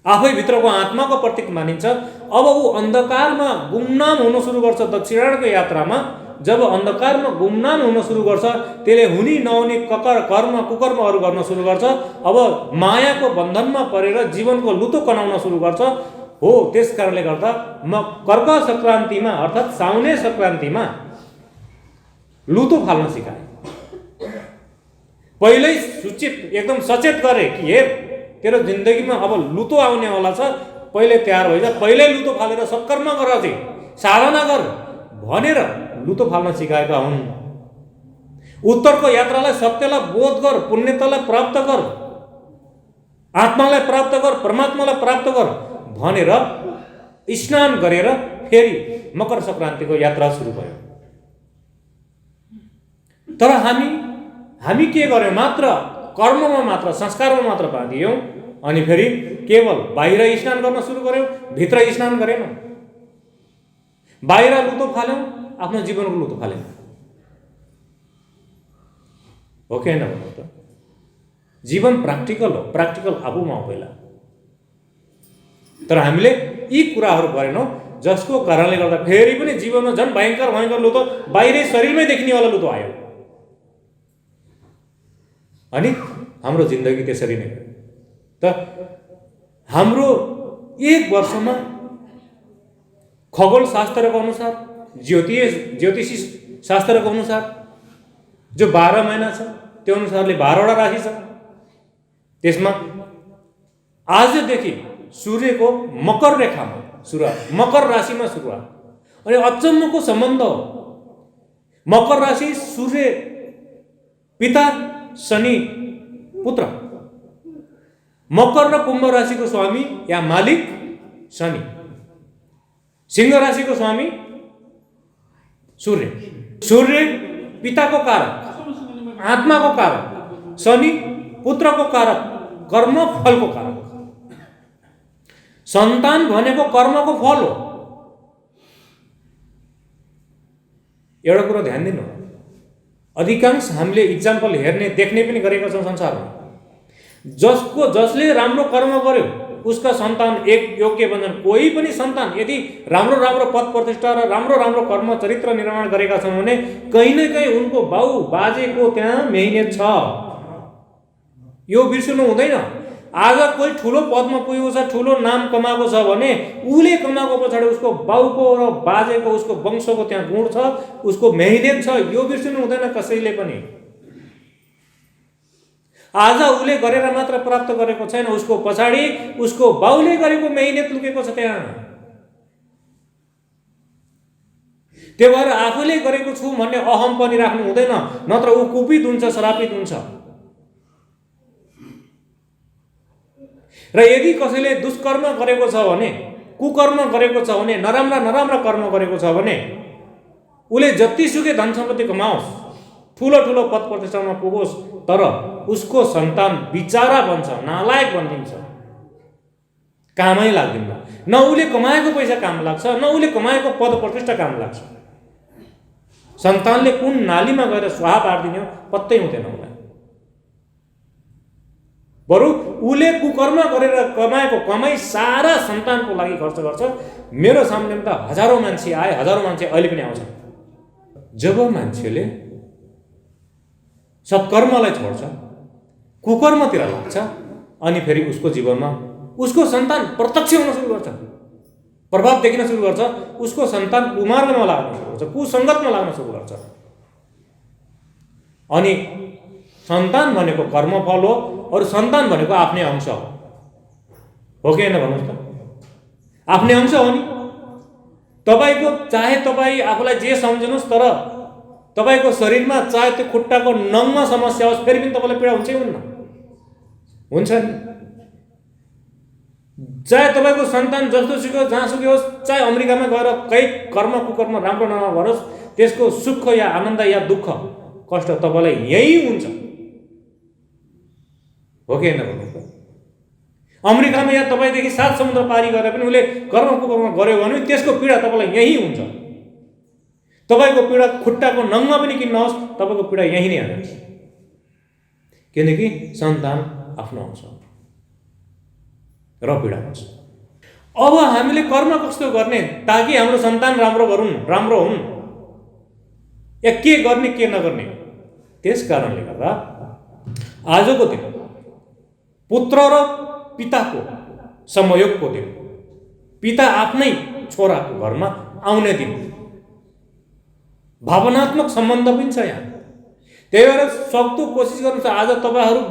आफै भित्रको आत्माको प्रतीक मानिन्छ। अब ऊ अन्धकारमा गुमनाम हुन सुरु गर्छ दक्षिणायणको यात्रामा। जब अन्धकारमा गुमनाम हुन सुरु गर्छ, त्यसले हुने नहुने कर्म कुकर्महरू गर्न सुरु गर्छ। अब मायाको बन्धनमा परेर जीवनको लुतो कनाउन सुरु गर्छ। हो, त्यस कारणले गर्दा म कर्क सङ्क्रान्तिमा अर्थात् साउने सङ्क्रान्तिमा लुतो फाल्न सिकाएँ। पहिल्यै सूचित, एकदम सचेत गरे कि हेर, तेरो जिन्दगीमा अब लुतो आउनेवाला छ, पहिले तयार भइजा, पहिल्यै लुतो फालेर सत्कर्म गर, चाहिँ साधना गर भनेर लुतो फाल्न सिकाएका हुन्। उत्तरको यात्रालाई सत्यलाई बोध गर, पुण्यतालाई प्राप्त गर, आत्मालाई प्राप्त गर, परमात्मालाई प्राप्त गर भनेर स्नान गरेर फेरि मकर सङ्क्रान्तिको यात्रा सुरु भयो। तर हामी के गर्यौँ? मात्र कर्ममा मात्र, संस्कारमा मात्र बाँधियौँ, अनि फेरि केवल बाहिर स्नान गर्न सुरु गर्यौँ, भित्र स्नान गरेनौँ। बाहिर लुतो फाल्यौँ, आफ्नो जीवनको लुतो फाल्यौँ। हो कि होइन भन्नु त? जीवन प्र्याक्टिकल हो, प्र्याक्टिकल आफूमा हो पहिला। तर हामीले यी कुराहरू गरेनौँ, जसको कारणले गर्दा फेरि पनि जीवनमा झन् भयङ्कर लुतो, बाहिरै शरीरमै देखिनेवाला लुतो आयो। अनि हाम्रो जिन्दगी त्यसरी नै हो। त हाम्रो एक वर्षमा खगोल शास्त्रको अनुसार, ज्योतिषी शास्त्रको अनुसार जो 12 महिना छ, त्यो अनुसारले 12वटा राशि छ। त्यसमा आजदेखि सूर्यको मकर रेखामा सुरुवात, मकर राशिमा सुरुवात। अनि अचम्मको सम्बन्ध हो। मकर राशि सूर्य पिता, शनि पुत्र। मकर र कुम्भ राशिको स्वामी या मालिक शनि। सिंह राशिको स्वामी सूर्य। सूर्य पिताको कारक, आत्माको कारक, शनि पुत्रको कारक, कर्म फलको कारक। सन्तान भनेको कर्मको फल हो। एउटा कुरा ध्यान दिनु, अधिकांश हामीले इक्जाम्पल हेर्ने देख्ने पनि गरेका छौँ संसारमा। जसले राम्रो कर्म गर्यो उसका सन्तान एक योग्य बन्छन्। कोही पनि सन्तान यदि राम्रो राम्रो पद प्रतिष्ठा र राम्रो राम्रो कर्म चरित्र निर्माण गरेका छन् भने कहीँ न कहीँ उनको बाउ बाजेको त्यहाँ मेहनत छ। यो बिर्सनु हुँदैन। आज कोही ठुलो पदमा पुगेको छ, ठुलो नाम कमाएको छ भने उसले कमाएको पछाडि उसको बाउको र बाजेको, उसको वंशको त्यहाँ गुण छ, उसको मेहनत छ। यो बिर्सनु हुँदैन कसैले पनि। आज उसले गरेर मात्र प्राप्त गरेको छैन, उसको पछाडि उसको बाउले गरेको मेहनत लुकेको छ त्यहाँ। त्यही भएर आफूले गरेको छु भन्ने अहम पनि राख्नु हुँदैन, नत्र ऊ कुपित हुन्छ, श्रापित हुन्छ। र यदि कसैले दुष्कर्म गरेको छ भने, कुकर्म गरेको छ भने, नराम्रा कर्म गरेको छ भने उसले जतिसुकै धन सम्पत्ति कमाओस्, ठुलो ठुलो पद प्रतिष्ठामा पुगोस्, तर उसको सन्तान बिचारा बन्छ, नालायक बनिन्छ, कामै लाग्दैन। न उसले कमाएको पैसा काम लाग्छ, न उसले कमाएको पद प्रतिष्ठा काम लाग्छ। सन्तानले कुन नालीमा गएर स्वाहा पारिदिने हो पत्तै हुँदैन उसलाई। बरु उसले कुकर्म गरेर कमाएको कमाई सारा सन्तानको लागि खर्च गर्छ। मेरो सामनेमा त हजारौँ मान्छे आए, हजारौँ मान्छे अहिले पनि आउँछन्। जब मान्छेले सत्कर्मलाई छोड्छ, कुकर्मतिर लाग्छ, अनि फेरि उसको जीवनमा उसको सन्तान प्रत्यक्ष हुन सुरु गर्छ, प्रभाव देखिन सुरु गर्छ। उसको सन्तान कुमार्गमा लाग्न सुरु गर्छ, कुसङ्गतमा लाग्न सुरु गर्छ। अनि सन्तान भनेको कर्मफल हो, अरू सन्तान भनेको आफ्नै अंश हो कि होइन भन्नुहोस् त? आफ्नै अंश हो नि। तपाईँको चाहे तपाईँ आफूलाई जे सम्झिनुहोस्, तर तपाईँको शरीरमा चाहे त्यो खुट्टाको नङमा समस्या होस्, फेरि पनि तपाईँलाई पीडा हुन्छै हुन्न? हुन्छ नि। चाहे तपाईँको सन्तान जस्तोसुकै होस्, जहाँसुकै होस्, चाहे अमेरिकामा गएर कहीँ कर्म कुकर्म राम्रो नगरोस्, त्यसको सुख या आनन्द या दुःख कष्ट तपाईँलाई यही हुन्छ, हो कि होइन भन्नुहोस् त? अमेरिकामा या तपाईँदेखि 7 समुद्र पारी गरेर पनि उसले कर्म कुकर्म गर्यो भने त्यसको पीडा तपाईँलाई यही हुन्छ। तपाईँको पीडा खुट्टाको नङमा पनि किन नहोस्, तपाईँको पीडा यही नै आउँछ, किनकि सन्तान आफ्नो अंश र पीडा हुन्छ। अब हामीले कर्म कस्तो गर्ने ताकि हाम्रो सन्तान राम्रो गरून्, राम्रो हुन्, या के गर्ने के नगर्ने? त्यस कारणले गर्दा आजको दिन पुत्र र पिताको संयोगको दिन, पिता आफ्नै छोराको घरमा आउने दिन, भावनात्मक सम्बन्ध पनि छ यहाँ। त्यही भएर सक्दो कोसिस गर्नुहोस्। आज तपाईँहरू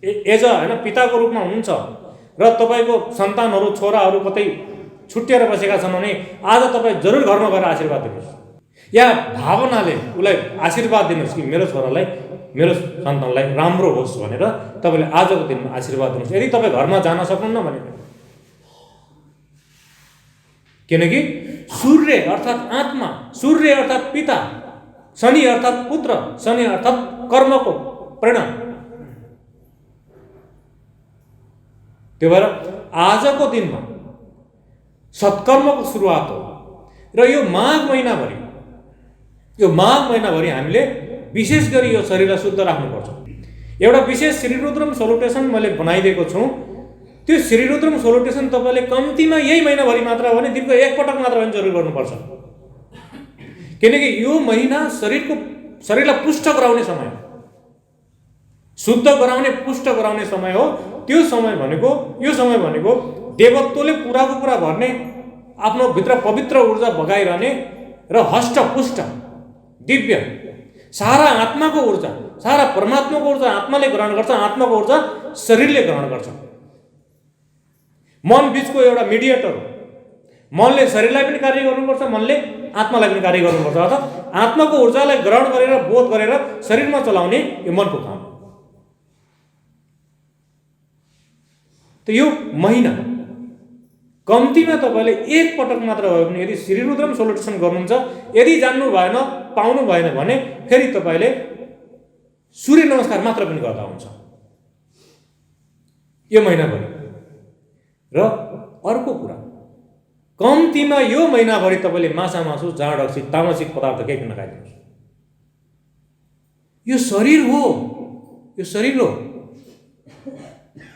एज होइन पिताको रूपमा हुनुहुन्छ र तपाईँको सन्तानहरू छोराहरू कतै छुट्टिएर बसेका छन् भने आज तपाईँ जरुर घरमा गएर आशीर्वाद दिनुहोस्, या भावनाले उसलाई आशीर्वाद दिनुहोस् कि मेरो छोरालाई, मेरो सन्तानलाई राम्रो होस् भनेर तपाईँले आजको दिनमा आशीर्वाद दिनुहोस्। यदि तपाईँ घरमा जान सक्नुहुन्न भने, किनकि सूर्य अर्थात् आत्मा, सूर्य अर्थात् पिता, शनि अर्थात् पुत्र, शनि अर्थात् कर्मको परिणाम। त्यो भएर आजको दिनमा सत्कर्मको सुरुवात हो। र यो माघ महिनाभरि हामीले विशेष गरी यो शरीरलाई शुद्ध राख्नुपर्छ। एउटा विशेष श्रीरुद्रम सोलुटेसन मैले बनाइदिएको छु। त्यो श्रीरुद्रम सोलुटेसन तपाईँले कम्तीमा यही महिनाभरि मात्र हो भने दिनको एक पटक मात्र पनि जरुर गर्नुपर्छ, किनकि यो महिना शरीरलाई पुष्ट गराउने समय, शुद्ध गराउने, पुष्ट गराउने समय हो। यो समय भनेको देवत्वले पुराको पुरा भर्ने, आफ्नो भित्र पवित्र ऊर्जा बगाइरहने र हष्टपुष्ट दिव्य सारा आत्माको ऊर्जा, सारा परमात्माको ऊर्जा आत्माले ग्रहण गर्छ, आत्माको ऊर्जा शरीरले ग्रहण गर्छ। मन बिचको एउटा मिडिएटर हो। मनले शरीरलाई पनि कार्य गर्नुपर्छ, मनले आत्मालाई पनि कार्य गर्नुपर्छ। अर्थात् आत्माको ऊर्जालाई ग्रहण गरेर बोध गरेर शरीरमा चलाउने यो मनको काम हो। त यो महिना कम्तीमा तपाईँले एक पटक मात्र भए पनि यदि श्री रुद्रम सोल्युसन गर्नुहुन्छ, यदि जान्नु भएन, पाउनु भएन भने फेरि तपाईँले सूर्य नमस्कार मात्र पनि गर्दा हुन्छ यो महिनाभरि। र अर्को कुरा, कम्तीमा यो महिनाभरि तपाईँले माछा मासु, जाँड रक्सी, तामसिक पदार्थ केही पनि नखाइदिनुहोस्। यो शरीर हो, यो शरीर हो।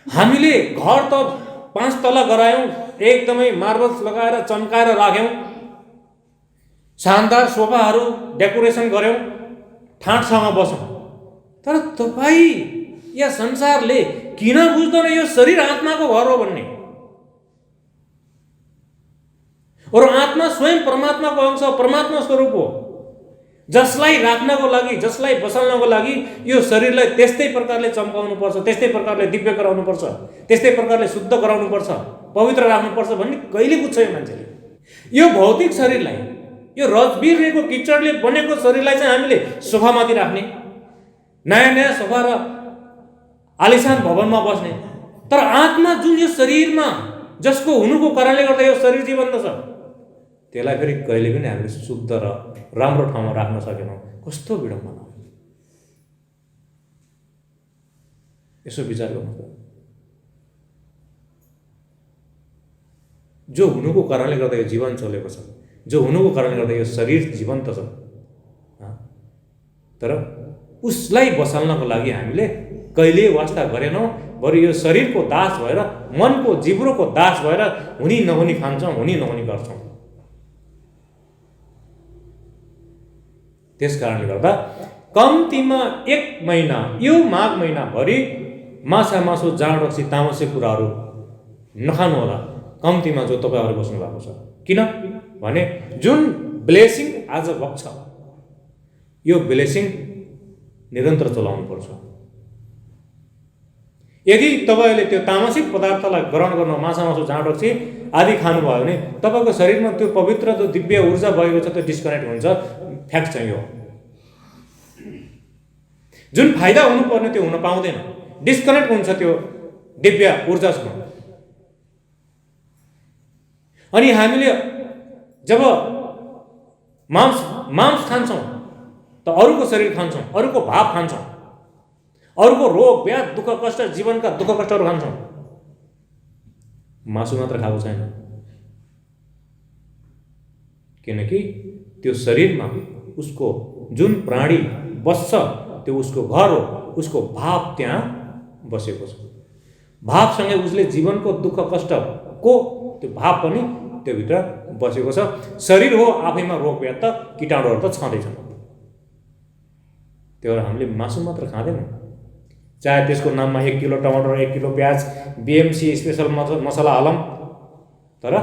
हामीले घर त 5 तला गरायौँ, एकदमै मार्बल्स लगाएर चम्काएर राख्यौँ, शानदार सोफाहरू डेकोरेसन गऱ्यौँ, ठाँटसँग बसौँ। तर तपाईँ या संसारले किन बुझ्दैन यो शरीर आत्माको घर हो भन्ने? और आत्मा स्वयं परमात्माको अंश, परमात्मा स्वरूप हो, जसलाई राख्नको लागि, जसलाई बसाल्नको लागि यो शरीरलाई त्यस्तै प्रकारले चम्काउनुपर्छ, त्यस्तै प्रकारले दिव्य गराउनुपर्छ, त्यस्तै प्रकारले शुद्ध गराउनुपर्छ, पवित्र राख्नुपर्छ भन्ने कहिले बुझ्छ यो मान्छेले? यो भौतिक शरीरलाई, यो रजबिरेको किचडले बनेको शरीरलाई चाहिँ हामीले सोफामाथि राख्ने, नयाँ नयाँ सोफा र आलिशान भवनमा बस्ने। तर आत्मा जुन यो शरीरमा, जसको हुनुको कारणले गर्दा यो शरीर जीवन्त छ, त्यसलाई फेरि कहिले पनि हामीले शुद्ध र राम्रो ठाउँमा राख्न सकेनौँ। कस्तो विडम्बना! यसो विचार गर्नु। जो हुनुको कारणले गर्दा यो जीवन चलेको छ, जो हुनुको कारणले गर्दा यो शरीर जीवन्त छ, तर उसलाई बसाल्नको लागि हामीले कहिले वास्ता गरेनौँ। बरु यो शरीरको दास भएर, मनको जिब्रोको दास भएर हुनी नहुनी खान्छौँ, हुनी नहुनी गर्छौँ। त्यस कारणले गर्दा कम्तीमा 1 महिना, यो माघ महिनाभरि माछा मासु, जाँड रक्सी, तामसिक कुराहरू नखानु होला, कम्तीमा जो तपाईँहरू बस्नु भएको छ। किन भने जुन ब्लेसिङ आज बग्छ, यो ब्लेसिङ निरन्तर चलाउनु पर्छ। यदि तपाईँले त्यो तामसिक पदार्थलाई ग्रहण गर्न, माछा मासु, जाँड रक्सी आदि खानुभयो भने तपाईँको शरीरमा त्यो पवित्र, जो दिव्य ऊर्जा भएको छ, त्यो डिस्कनेक्ट हुन्छ। फ्याक्ट चाहिँ यो, जुन फाइदा हुनुपर्ने त्यो हुन पाउँदैन, डिस्कनेक्ट हुन्छ त्यो दिव्य ऊर्जासँग। अनि हामीले जब मांस खान्छौँ त अरूको शरीर खान्छौँ, अरूको भाव खान्छौँ, अरूको रोग व्याध, दुःख कष्ट, जीवनका दुःख कष्टहरू खान्छौँ। मासु मात्र खाएको छैन, किनकि त्यो शरीरमा उसको जुन प्राणी बस्छ त्यो उसको घर हो, उसको भाव त्यहाँ बसेको छ। भावसँगै उसले जीवनको दुःख कष्टको त्यो भाव पनि त्योभित्र बसेको छ। शरीर हो आफैमा रोग व्याध त, कीटाणुहरू त छँदैछन्। त्यो भएर हामीले मासु मात्र खाँदैनौँ, चाहे त्यसको नाममा 1 किलो टमाटर, 1 किलो प्याज, बीएमसी स्पेसल मसला हालौँ, तर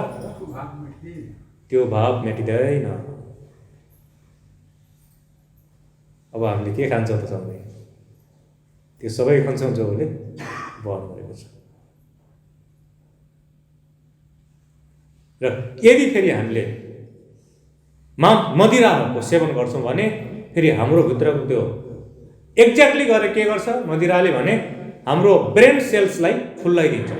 त्यो भाव मेटिँदैन। अब हामीले के खान्छौँ त सबै? त्यो सबै खान्छौँ जसले बहन गरेको छ। र यदि फेरि हामीले मदिराको सेवन गर्छौँ भने फेरि हाम्रो भित्रको त्यो एक्ज्याक्टली गरेर के गर्छ मदिराले भने हाम्रो ब्रेन सेल्सलाई फुल्लाइदिन्छ।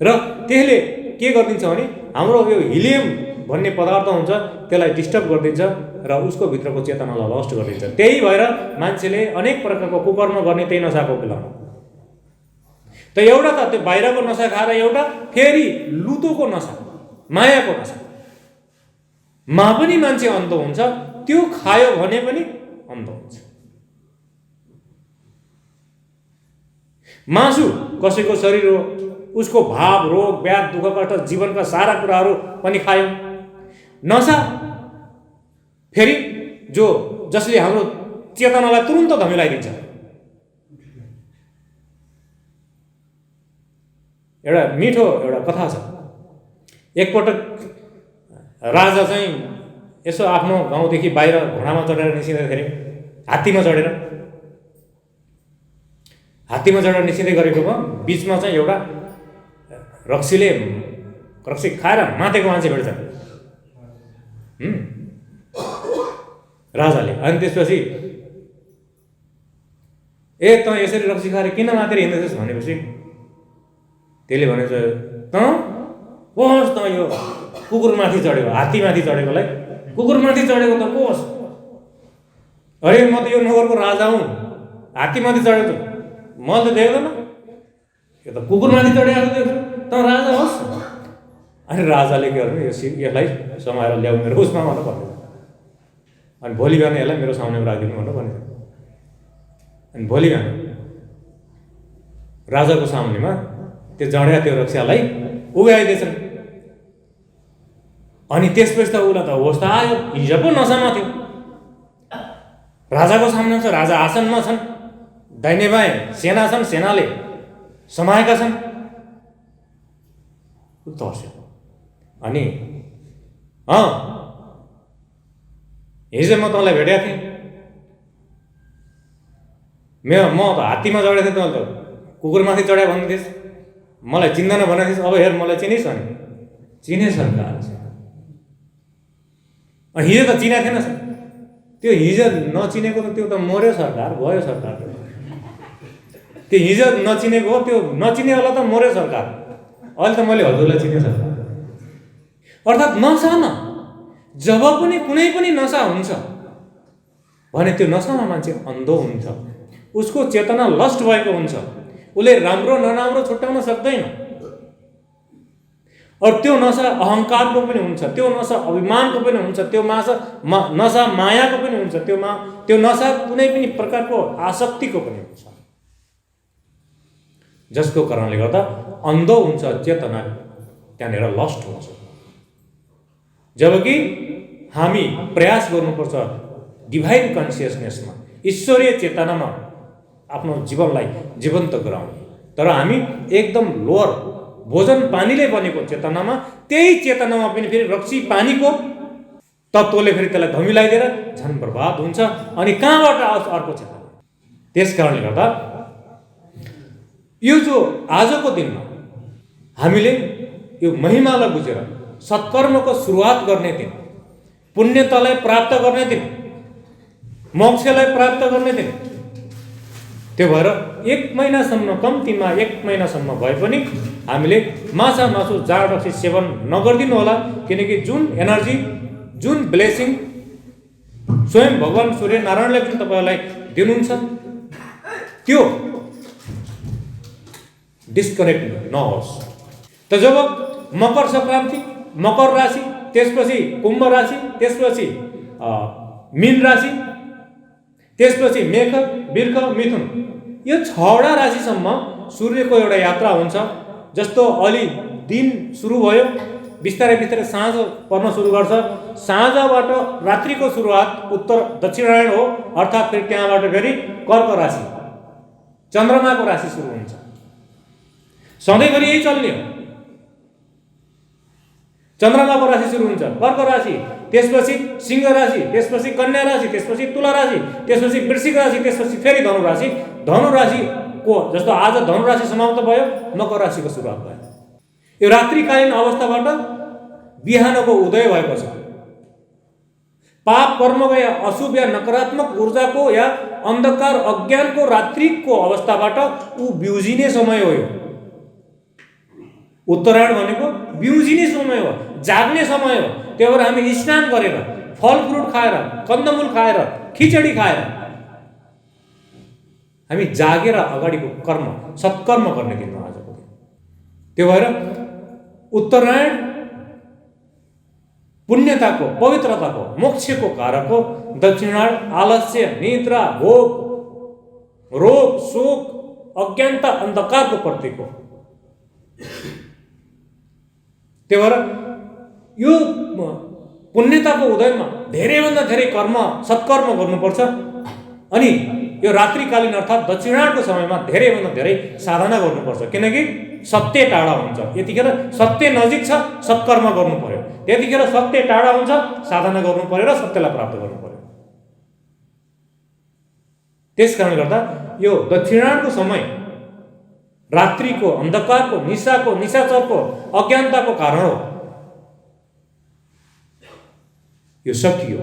र त्यसले के गरिदिन्छ भने हाम्रो यो हिलियम भन्ने पदार्थ हुन्छ त्यसलाई डिस्टर्ब गरिदिन्छ र उसको भित्रको चेतनालाई लस्ट गरिदिन्छ। त्यही भएर मान्छेले अनेक प्रकारको कुकर्म गर्ने त्यही नसाको बेलामा। त एउटा त त्यो बाहिरको नसा खाएर, एउटा फेरि लुतोको नसा, मायाको नसा मा पनि मान्छे अन्त हुन्छ। त्यो खायो भने पनि अन्त हुन्छ। मासु कसैको शरीर हो, उसको भाव, रोग व्याध, दुःख कष्ट, जीवनका सारा कुराहरू पनि खायौँ। नसा फेरि जसले हाम्रो चेतनालाई तुरुन्त धमिलाइदिन्छ। एउटा मिठो एउटा कथा छ। एकपटक राजा चाहिँ यसो आफ्नो गाउँदेखि बाहिर घोडामा चढेर निस्किँदाखेरि हात्तीमा चढेर निस्किँदै गरेकोमा बिचमा चाहिँ एउटा रक्सी खाएर मातेको मान्छे भेट्छ राजाले। अनि त्यसपछि ए तँ यसरी रक्सी खाएर किन मातेर हिँड्दैछस् भनेपछि त्यसले भनेछ त होस् त यो कुकुरमाथि चढेको हात्तीमाथि चढेकोलाई कुकुरमाथि चढेको त को होस्? अरे म त यो नगरको राजा हुँ, हात्तीमाथि चढेको छु, मैले त देख्दैन, यो त कुकुरमाथि चढेको देख्छु, त राजा होस्। अनि राजाले के गर्नु यसलाई समाएर ल्याउ मेरो उसमा भनेर भन्नु, अनि भोलि बिहान यसलाई मेरो सामनेमा राखिदिनु भनेर भनेको। अनि भोलि बिहान राजाको सामनेमा त्यो जडेका त्यो रक्सालाई उभ्याइदिएछन्। अनि त्यसपछि त उसलाई त होस् त आयो, हिजो पो नसामा थियो, राजाको सामने छ, राजा आसनमा छन्, दाहिने बाएँ सेना छन्, सेनाले समाएका छन्, तर्स्यो। अनि हिजो म तँलाई भेटेको थिएँ, म त हात्तीमा चढेको थिएँ, तँले त कुकुरमाथि चढ्यो भन्नु थिएस्, मलाई चिन्दैन भनेको थिएस्, अब हेर मलाई चिनिस् भने चिने सरकार। हिजो त चिनेको थिएन, त्यो हिजो नचिनेको त त्यो त मर्यो सरकार, भयो सरकार। त्यो हिजो नचिनेको हो, त्यो नचिनेवाला त मर्यो सरकार, अहिले त मैले हजुरलाई चिने सरकार। अर्थात् नसा न, जब पनि कुनै पनि नसा हुन्छ भने त्यो नसामा मान्छे अन्धो हुन्छ, उसको चेतना लस्ट भएको हुन्छ, उसले राम्रो नराम्रो छुट्याउन सक्दैन। और त्यो नसा अहङ्कारको पनि हुन्छ, त्यो नसा अभिमानको पनि हुन्छ, त्यो नसा मायाको पनि हुन्छ, त्यो नसा कुनै पनि प्रकारको आसक्तिको पनि हुन्छ, जसको कारणले गर्दा अन्धो हुन्छ चेतना, त्यहाँनिर लस्ट हुन्छ। जबकि हामी प्रयास गर्नुपर्छ डिभाइन कन्सियसनेसमा, ईश्वरीय चेतनामा आफ्नो जीवनलाई जीवन्त गराउने। तर हामी एकदम लोअर भोजन पानीले बनेको चेतनामा, त्यही चेतनामा पनि फेरि रक्सी पानीको तत्त्वले फेरि त्यसलाई धमिलाइदिएर झन् बर्बाद हुन्छ। अनि कहाँबाट आओस् अर्को चेतना? त्यस कारणले गर्दा यो जो आजको दिनमा हामीले यो महिमालाई बुझेर सत्कर्मको सुरुवात गर्ने दिन, पुण्यतालाई प्राप्त गर्ने दिन, मोक्षलाई प्राप्त गर्ने दिन, त्यो भएर 1 महिनासम्म, कम्तीमा 1 महिनासम्म भए पनि हामीले माछा मासु जाँड रक्सी सेवन नगरिदिनु होला। किनकि जुन एनर्जी, जुन ब्लेसिङ स्वयं भगवान सूर्य नारायणले पनि तपाईँलाई दिनुहुन्छ, त्यो डिस्कनेक्ट नहोस्। त जब मकर सङ्क्रान्ति, मकर राशि, त्यसपछि कुम्भ राशि, त्यसपछि मीन राशि, त्यसपछि मेष, वृष, मिथुन, यो 6वटा राशिसम्म सूर्यको एउटा यात्रा हुन्छ। जस्तो अलि दिन सुरु भयो, बिस्तारै बिस्तारै साँझ पर्न सुरु गर्छ, साँझबाट रात्रिको सुरुवात उत्तर दक्षिणायन हो, अर्थात् फेरि त्यहाँबाट फेरि कर्क राशि, चन्द्रमाको राशि सुरु हुन्छ। सधैँभरि यही चल्ने हो, चन्द्रमाको राशि सुरु हुन्छ, कर्क राशि, त्यसपछि सिंह राशि, त्यसपछि कन्या राशि, त्यसपछि तुला राशि, त्यसपछि वृश्चिक राशि, त्यसपछि फेरि धनु राशि। धनु राशिको जस्तो आज धनु राशि समाप्त भयो, मकर राशिको सुरुवात भयो। यो रात्रिकालीन अवस्थाबाट बिहानको उदय भएको छ। पाप कर्मको या अशुभ या नकारात्मक ऊर्जाको या अन्धकार अज्ञानको रात्रिको अवस्थाबाट ऊ बिउजिने समय हो। यो उत्तरायण भनेको बिउजिने समय हो, जाग्ने समय हो। त्यही भएर हामी स्नान गरेर, फल फ्रुट खाएर, कन्दमूल खाएर, खिचडी खाएर हामी जागेर अगाडिको कर्म, सत्कर्म गर्ने दिन हो आजको दिन। त्यो भएर उत्तरायण पुण्यताको, पवित्रताको, मोक्षको कारक हो। दक्षिणायण आलस्य, निद्रा, भोग, रोग, शोक, अज्ञानता, अन्धकारको प्रतीक हो। त्यही भएर यो पुण्यताको उदयमा धेरैभन्दा धेरै कर्म, सत्कर्म गर्नुपर्छ। अनि यो रात्रिकालीन अर्थात् दक्षिणायणको समयमा धेरैभन्दा धेरै साधना गर्नुपर्छ, किनकि सत्य टाढा हुन्छ। यतिखेर सत्य नजिक छ, सत्कर्म गर्नु पर्यो। त्यतिखेर सत्य टाढा हुन्छ, साधना गर्नु पर्यो र सत्यलाई प्राप्त गर्नु पर्यो। त्यस कारणले गर्दा यो दक्षिणायनको समय रात्रिको, अन्धकारको, निशाको, निशाचरको, अज्ञानताको कारण हो। यो सकियो,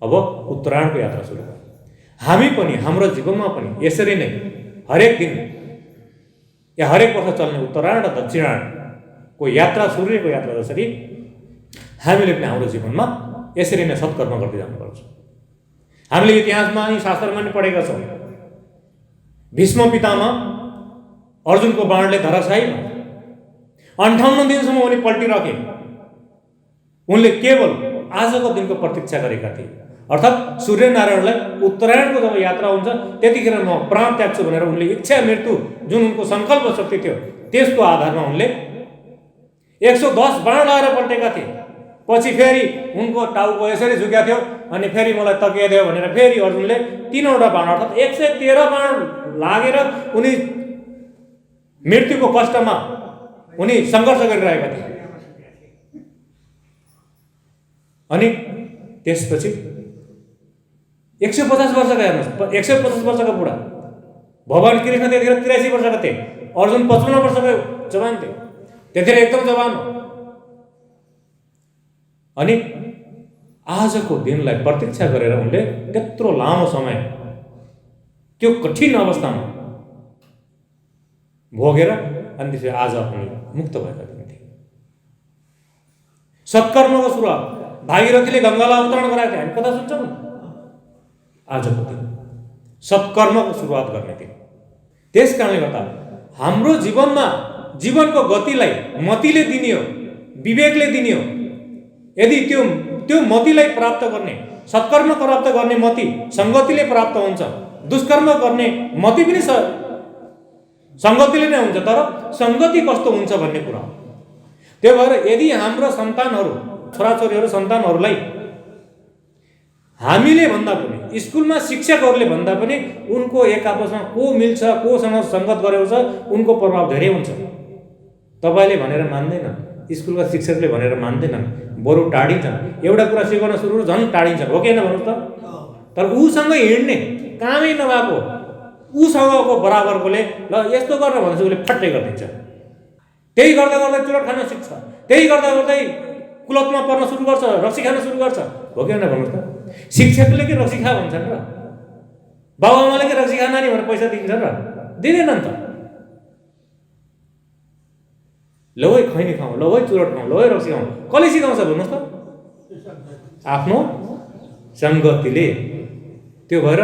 अब उत्तरायणको यात्रा सुरु भयो। हामी पनि हाम्रो जीवनमा पनि यसरी नै हरेक दिन या हरेक वर्ष चल्ने उत्तरायण र दक्षिणायनको यात्रा, सूर्यको यात्रा जसरी हामीले पनि हाम्रो जीवनमा यसरी नै सत्कर्म गर्दै जानुपर्छ। हामीले इतिहासमा अनि शास्त्रमा पनि पढेका छौँ, भीष्म पितामह अर्जुनको बाणले धराशायी 58 दिनसम्म उनी पल्टिरहे। उनले केवल आजको दिनको प्रतीक्षा गरेका थिए, अर्थात् सूर्यनारायणलाई उत्तरायणको जब यात्रा हुन्छ त्यतिखेर म प्राण त्याग्छु भनेर उनले इच्छा मृत्यु जुन उनको सङ्कल्प शक्ति थियो त्यसको आधारमा उनले 110 बाण लगाएर पल्टेका थिए। पछि फेरि उनको टाउको यसरी झुक्या थियो अनि फेरि मलाई तकिदियो भनेर फेरि अर्जुनले 3वटा बाण अर्थात् 113 बाण लागेर उनी मृत्युको कष्टमा उनी सङ्घर्ष गरिरहेका थिए। अनि त्यसपछि 150 वर्षका, हेर्नुहोस् 150 वर्षका बुढा भगवान कृष्ण त्यतिखेर 83 वर्षका थिए, अर्जुन 55 वर्षका जवान थिए, त्यतिखेर एकदम जवान हो। अनि आजको दिनलाई प्रतीक्षा गरेर उनले त्यत्रो लामो समय त्यो कठिन अवस्थामा भोगेर अनि त्यसपछि आज उनी मुक्त भएका थिए। सत्कर्मको सुरुवात भागीरथीले गङ्गालाई अवतरण गराएको थियो, हामी कथा सुन्छौँ। आजको दिन सत्कर्मको सुरुवात गर्ने दिन। त्यस कारणले गर्दा हाम्रो जीवनमा जीवनको गतिलाई मतिले दिने हो, विवेकले दिने हो। यदि त्यो मतिलाई प्राप्त गर्ने, सत्कर्म प्राप्त गर्ने मति सङ्गतिले प्राप्त हुन्छ। दुष्कर्म गर्ने मति पनि सङ्गतिले नै हुन्छ, तर सङ्गति कस्तो हुन्छ भन्ने कुरा हो। त्यो भएर यदि हाम्रो सन्तानहरू, छोराछोरीहरू, सन्तानहरूलाई हामीले भन्दा पनि, स्कुलमा शिक्षकहरूले भन्दा पनि उनको एक आपसमा को मिल्छ, कोसँग सङ्गत गरेको छ, उनको प्रभाव धेरै हुन्छ। तपाईँले भनेर मान्दैनन्, स्कुलका शिक्षकले भनेर मान्दैनन्, बरु टाढिन्छन्। एउटा कुरा सिकाउन सुरु झन् टाढिन्छन्, हो कि होइन भन्नुहोस् त। तर उसँग हिँड्ने कामै नभएको उसँगको बराबरकोले ल यस्तो गरेर भन्छ उसले फट्टै गरिदिन्छ। त्यही गर्दा गर्दै चुरोट खान सिक्छ, त्यही गर्दा गर्दै कुलतमा पर्न सुरु गर्छ, रक्सी खान सुरु गर्छ, हो कि होइन भन्नुहोस् त। शिक्षकले के रक्सी खा भन्छन् र, बाबुआमाले के रक्सी खा नानी भनेर पैसा दिन्छन् र, दिँदैनन् त। ल है खैनी खाउँ, ल है चुरोट खाउँ, ल है रक्सी खाउँ, कसले सिकाउँछ भन्नुहोस् त? आफ्नो सङ्गतिले। त्यो भएर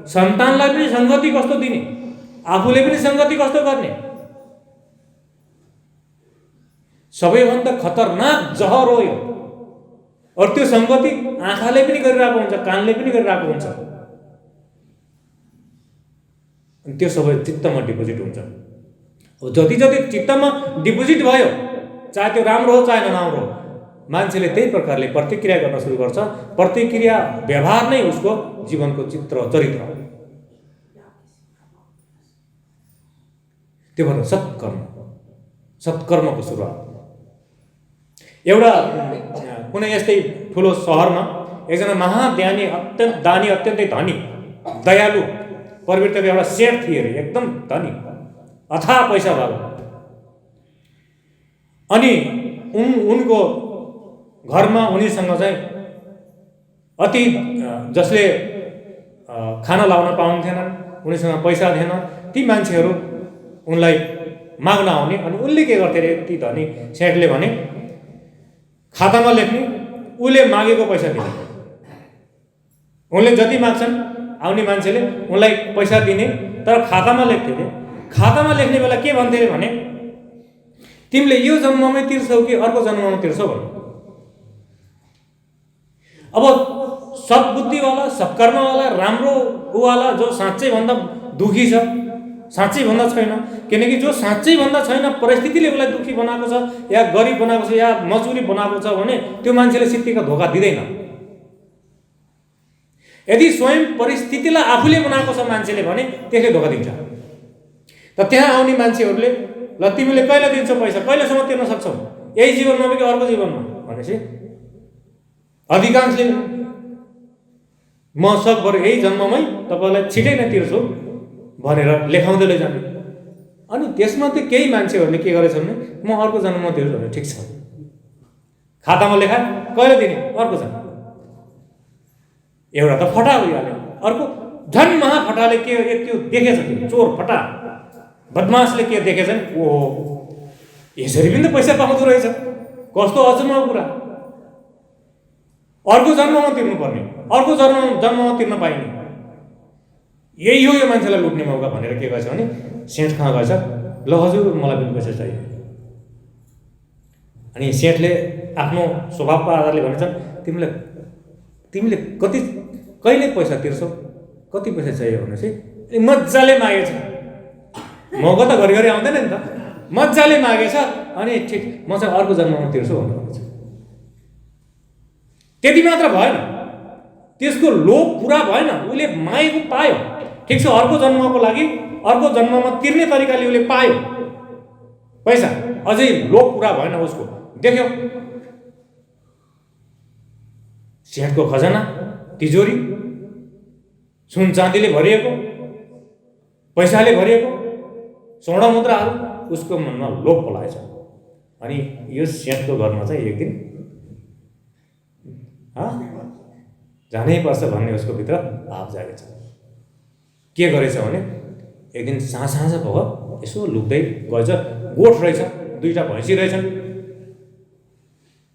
सन्तानलाई पनि सङ्गति कस्तो दिने, आफूले पनि सङ्गति कस्तो गर्ने, सबैभन्दा खतरनाक जहर हो यो। अरू त्यो सङ्गति आँखाले पनि गरिरहेको हुन्छ, कानले पनि गरिरहेको हुन्छ, अनि त्यो सबै चित्तमा डिपोजिट हुन्छ। जति जति चित्तमा डिपोजिट भयो, चाहे त्यो राम्रो हो चाहे नराम्रो हो, मान्छेले त्यही प्रकारले प्रतिक्रिया गर्न सुरु गर्छ। प्रतिक्रिया व्यवहार नै उसको जीवनको चित्र चरित्र हो। त्यो भएर सत्कर्मको सुरुवात। एउटा कुनै यस्तै ठुलो सहरमा एकजना महाज्ञानी, अत्यन्तै धनी, दयालु प्रवृत्तिको एउटा सेठ थिए अरे, एकदम धनी, अथाह पैसा भएको। अनि उनको घरमा उनीसँग चाहिँ अति जसले खाना लाउन पाउँथेन, उनीसँग पैसा थिएन, ती मान्छेहरू उनलाई माग्न आउने। अनि उनले के गर्थे अरे, ती धनी सेठले भने खातामा लेख्ने, उसले मागेको पैसा दिने। उनले जति माग्छन् आउने मान्छेले उनलाई पैसा दिने, तर खातामा लेख्थे अरे। खातामा लेख्ने बेला के भन्थे अरे भने, तिमीले यो जन्ममै तिर्छौ कि अर्को जन्ममा तिर्छौ भन्नु। अब सद्बुद्धिवाला, सत्कर्मवाला, राम्रो उवाला जो साँच्चै भन्दा दुखी छ, साँच्चै भन्दा छैन, किनकि जो साँच्चै भन्दा छैन, परिस्थितिले उसलाई दुखी बनाएको छ या गरिब बनाएको छ या मजबुरी बनाएको छ भने त्यो मान्छेले सिद्धिका धोका दिँदैन। यदि स्वयं परिस्थितिलाई आफूले बनाएको छ मान्छेले भने त्यसले धोका दिन्छ। त त्यहाँ आउने मान्छेहरूले ल तिमीले कहिले दिन्छौ पैसा, कहिलेसम्म तिर्न सक्छौ, यही जीवनमा कि अर्को जीवनमा? भनेपछि अधिकांशले म सकभर यही जन्ममै तपाईँलाई छिटै नै तिर्छु भनेर लेखाउँदै लैजाने। अनि त्यसमध्ये केही मान्छेहरूले के गरेछन् भने म अर्को जन्ममा तिर्छु भने ठिक छ, खातामा लेखा कहिले दिने अर्को जन्म। एउटा त फटा भइहाल्यो, अर्को झन् महाफटाले के त्यो देखेछ, त्यो चोर फटा बदमासले के देखेछन्, ओ यसरी पनि त पैसा पाउँदो रहेछ, कस्तो अचम्मको कुरा। अर्को जन्ममा तिर्नुपर्ने, अर्को जन्ममा तिर्न पाइने, यही हो यो मान्छेलाई लुट्ने मौका भनेर के गर्छ भने सेठ कहाँ गएछ, ल हजुर मलाई पनि पैसा चाहियो। अनि सेठले आफ्नो स्वभावको आधारले भनेछन् तिमीले कहिले पैसा तिर्छौ, कति पैसा चाहियो भनेपछि मजाले मागेछ। मौका त घरिघरि आउँदैन नि त, मजाले मागेछ। अनि ठिक म चाहिँ अर्को जन्ममा तिर्छु भनेर भन्छ। त्यति मात्र भएन, त्यसको लोभ पुरा भएन, उसले मागेको पायो। ठिक छ, अर्को जन्मको लागि अर्को जन्ममा तिर्ने तरिकाले उसले पायो पैसा, अझै लोभ पुरा भएन उसको। देख्यो सेठको खजाना तिजोरी सुन चाँदीले भरिएको, पैसाले भरिएको, स्वर्ण मुद्राहरू, उसको मनमा लोभ पलाएछ। अनि यो सेठको घरमा चाहिँ एक दिन जानै पर्छ भन्ने उसको भित्र भाव जागेछ। के गरेछ भने एक दिन साँझ भयो, यसो लुक्दै गएछ, गोठ रहेछ, दुईटा भैँसी रहेछन्,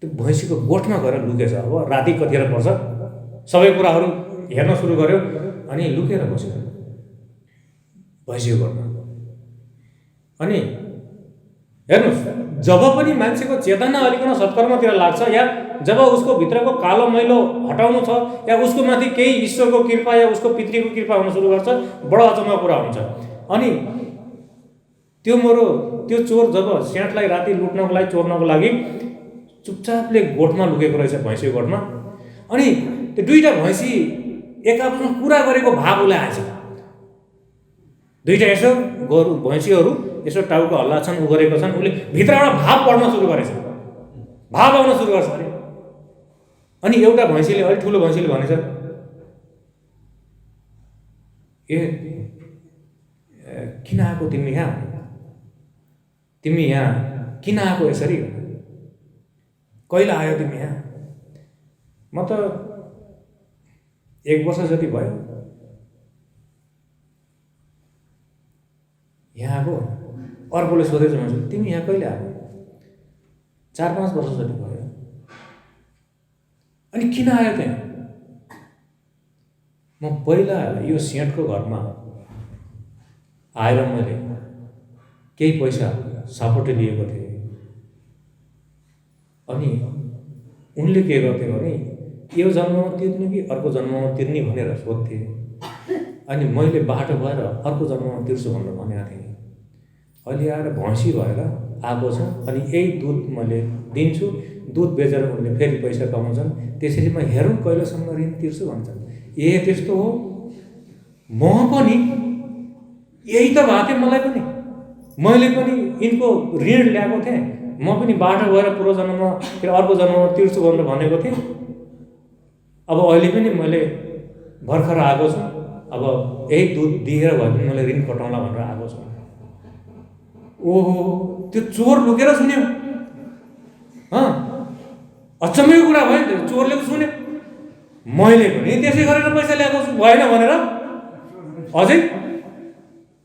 त्यो भैँसीको गोठमा गएर लुकेछ। अब राति कतिखेर पर्छ, सबै कुराहरू हेर्न सुरु गर्यो। अनि लुकेर बस्यो भैँसीको गोठमा। अनि हेर्नुहोस्, जब पनि मान्छेको चेतना अलिकन सत्कर्मतिर लाग्छ, या जब उसको भित्रको कालो मैलो हटाउनु छ, या उसको माथि केही ईश्वरको कृपा या उसको पितृको कृपा हुन सुरु गर्छ, बडो अचम्मको कुरा हुन्छ। अनि त्यो चोर जब सेठलाई राति लुट्नको लागि, चोर्नको लागि चुपचापले गोठमा लुकेको रहेछ, भैँसीको गोठमा। अनि त्यो दुईटा भैँसी एक आपसमा कुरा गरेको भाव उसलाई आएछ। दुईटा यसो गोरु भैँसीहरू यसो टाउको हल्ला छन्, उ गरेको छन्, उसले भित्रबाट भाव पढ्न सुरु गरेछ, भाव आउन सुरु गर्छ। अनि एउटा भैँसीले, अलिक ठुलो भैँसीले भनेछ, किन आएको तिमी यहाँ, तिमी यहाँ किन आएको यसरी, कहिले आयो तिमी यहाँ? म त 1 वर्ष जति भयो यहाँ आएको। अर्कोले सोधेछ मान्छे, तिमी यहाँ कहिले आएको? 4-5 वर्ष जति भयो। अनि किन आयो त्यहाँ? म पहिला यो सेठको घरमा आएर मैले केही पैसा सापटे लिएको थिएँ। अनि उनले के गर्थे भने यो जन्ममा तिर्ने कि अर्को जन्ममा तिर्ने भनेर सोध्थे। अनि मैले बाटो भएर अर्को जन्ममा तिर्छु भनेर भनेको थिएँ। अहिले आएर भैँसी भएर आएको छ, अनि यही दुध मैले दिन्छु, दुध बेचेर उनले फेरि पैसा कमाउँछन्, त्यसरी म हेरौँ कहिलेसम्म ऋण तिर्छु भन्छन्। ए त्यस्तो हो, म पनि यही त भएको थियो, मलाई पनि, मैले पनि यिनको ऋण ल्याएको थिएँ, म पनि बाटो भएर पूर्व जन्ममा फेरि अर्को जन्ममा तिर्छु भनेर भनेको थिएँ। अब अहिले पनि मैले भर्खर आएको छु, अब यही दुध दिएर भए पनि मैले ऋण कटाउँला भनेर आएको छु। ओहो, त्यो चोर लुकेर सुन्यो। अचम्मको कुरा भयो नि, चोरले पो सुन्यो, मैले पनि त्यसै गरेर पैसा ल्याएको छु, भएन भनेर अझै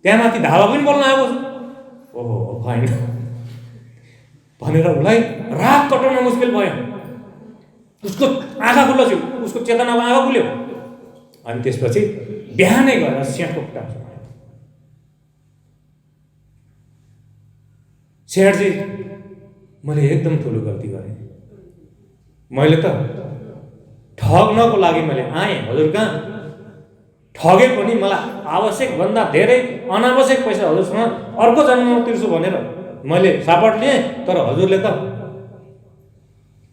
त्यहाँ माथि धावा पनि बोल्न आएको छु। ओहो भएन भनेर उसलाई रात कटाउन मुस्किल भयो। उसको आँखा खुल्लो थियो, उसको चेतनाको आँखा खुल्यो। अनि त्यसपछि बिहानै गएर सेठको खुट्टा समायो। सेठजी, मैले एकदम ठुलो गल्ती गरेँ। मैले त ठग्नको लागि मैले आएँ हजुर कहाँ, ठगे पनि मलाई आवश्यकभन्दा धेरै अनावश्यक पैसा हजुरसँग अर्को जन्ममा तिर्छु भनेर मैले सापट लिएँ, तर हजुरले त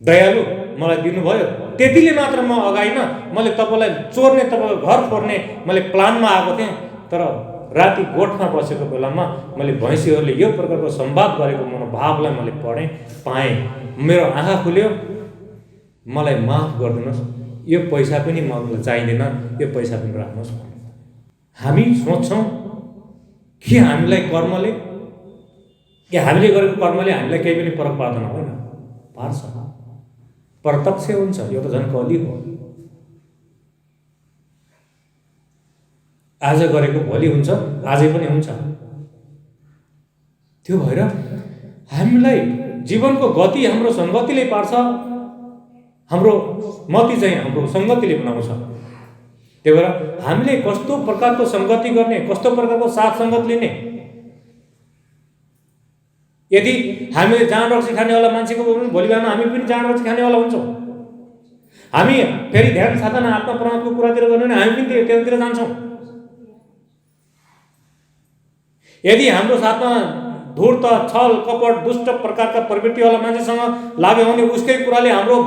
दयालु मलाई दिनुभयो, त्यतिले मात्र म अगाइनँ। मैले तपाईँलाई चोर्ने, तपाईँको घर फोर्ने मैले प्लानमा आएको थिएँ, तर राति गोठमा बसेको बेलामा मैले भैँसीहरूले यो प्रकारको संवाद गरेको मनोभावलाई मैले पढेँ, पाएँ, मेरो आँखा खुल्यो। मलाई माफ गरिदिनुहोस्, यो पैसा पनि मलाई चाहिँदैन, यो पैसा पनि राख्नुहोस्। हामी सोच्छौँ कि हामीलाई कर्मले, कि हामीले गरेको कर्मले हामीलाई केही पनि फरक पार्दैन, होइन, पार्छ, प्रत्यक्ष हुन्छ। यो त झन् कली हो। आज गरेको भोलि हुन्छ, आजै पनि हुन्छ। त्यो भएर हामीलाई जीवनको गति हाम्रो सङ्गतिले पार्छ, हाम्रो मति चाहिँ हाम्रो सङ्गतिले बनाउँछ। त्यही भएर हामीले कस्तो प्रकारको सङ्गति गर्ने, कस्तो प्रकारको साथ सङ्गत लिने। यदि हामीले जाँड रक्सी खानेवाला मान्छेको भोलि बिहान हामी पनि जाँड रक्सी खानेवाला हुन्छौँ। हामी फेरि ध्यान साधना आत्मा परमात्माको कुरातिर गर्नु भने हामी पनि त्यतातिर जान्छौँ। यदि हाम्रो साथमा धूर्त, छल, कपट, दुष्ट प्रकारका प्रवृत्तिवाला मान्छेसँग लाग्यो भने उसकै कुराले हाम्रो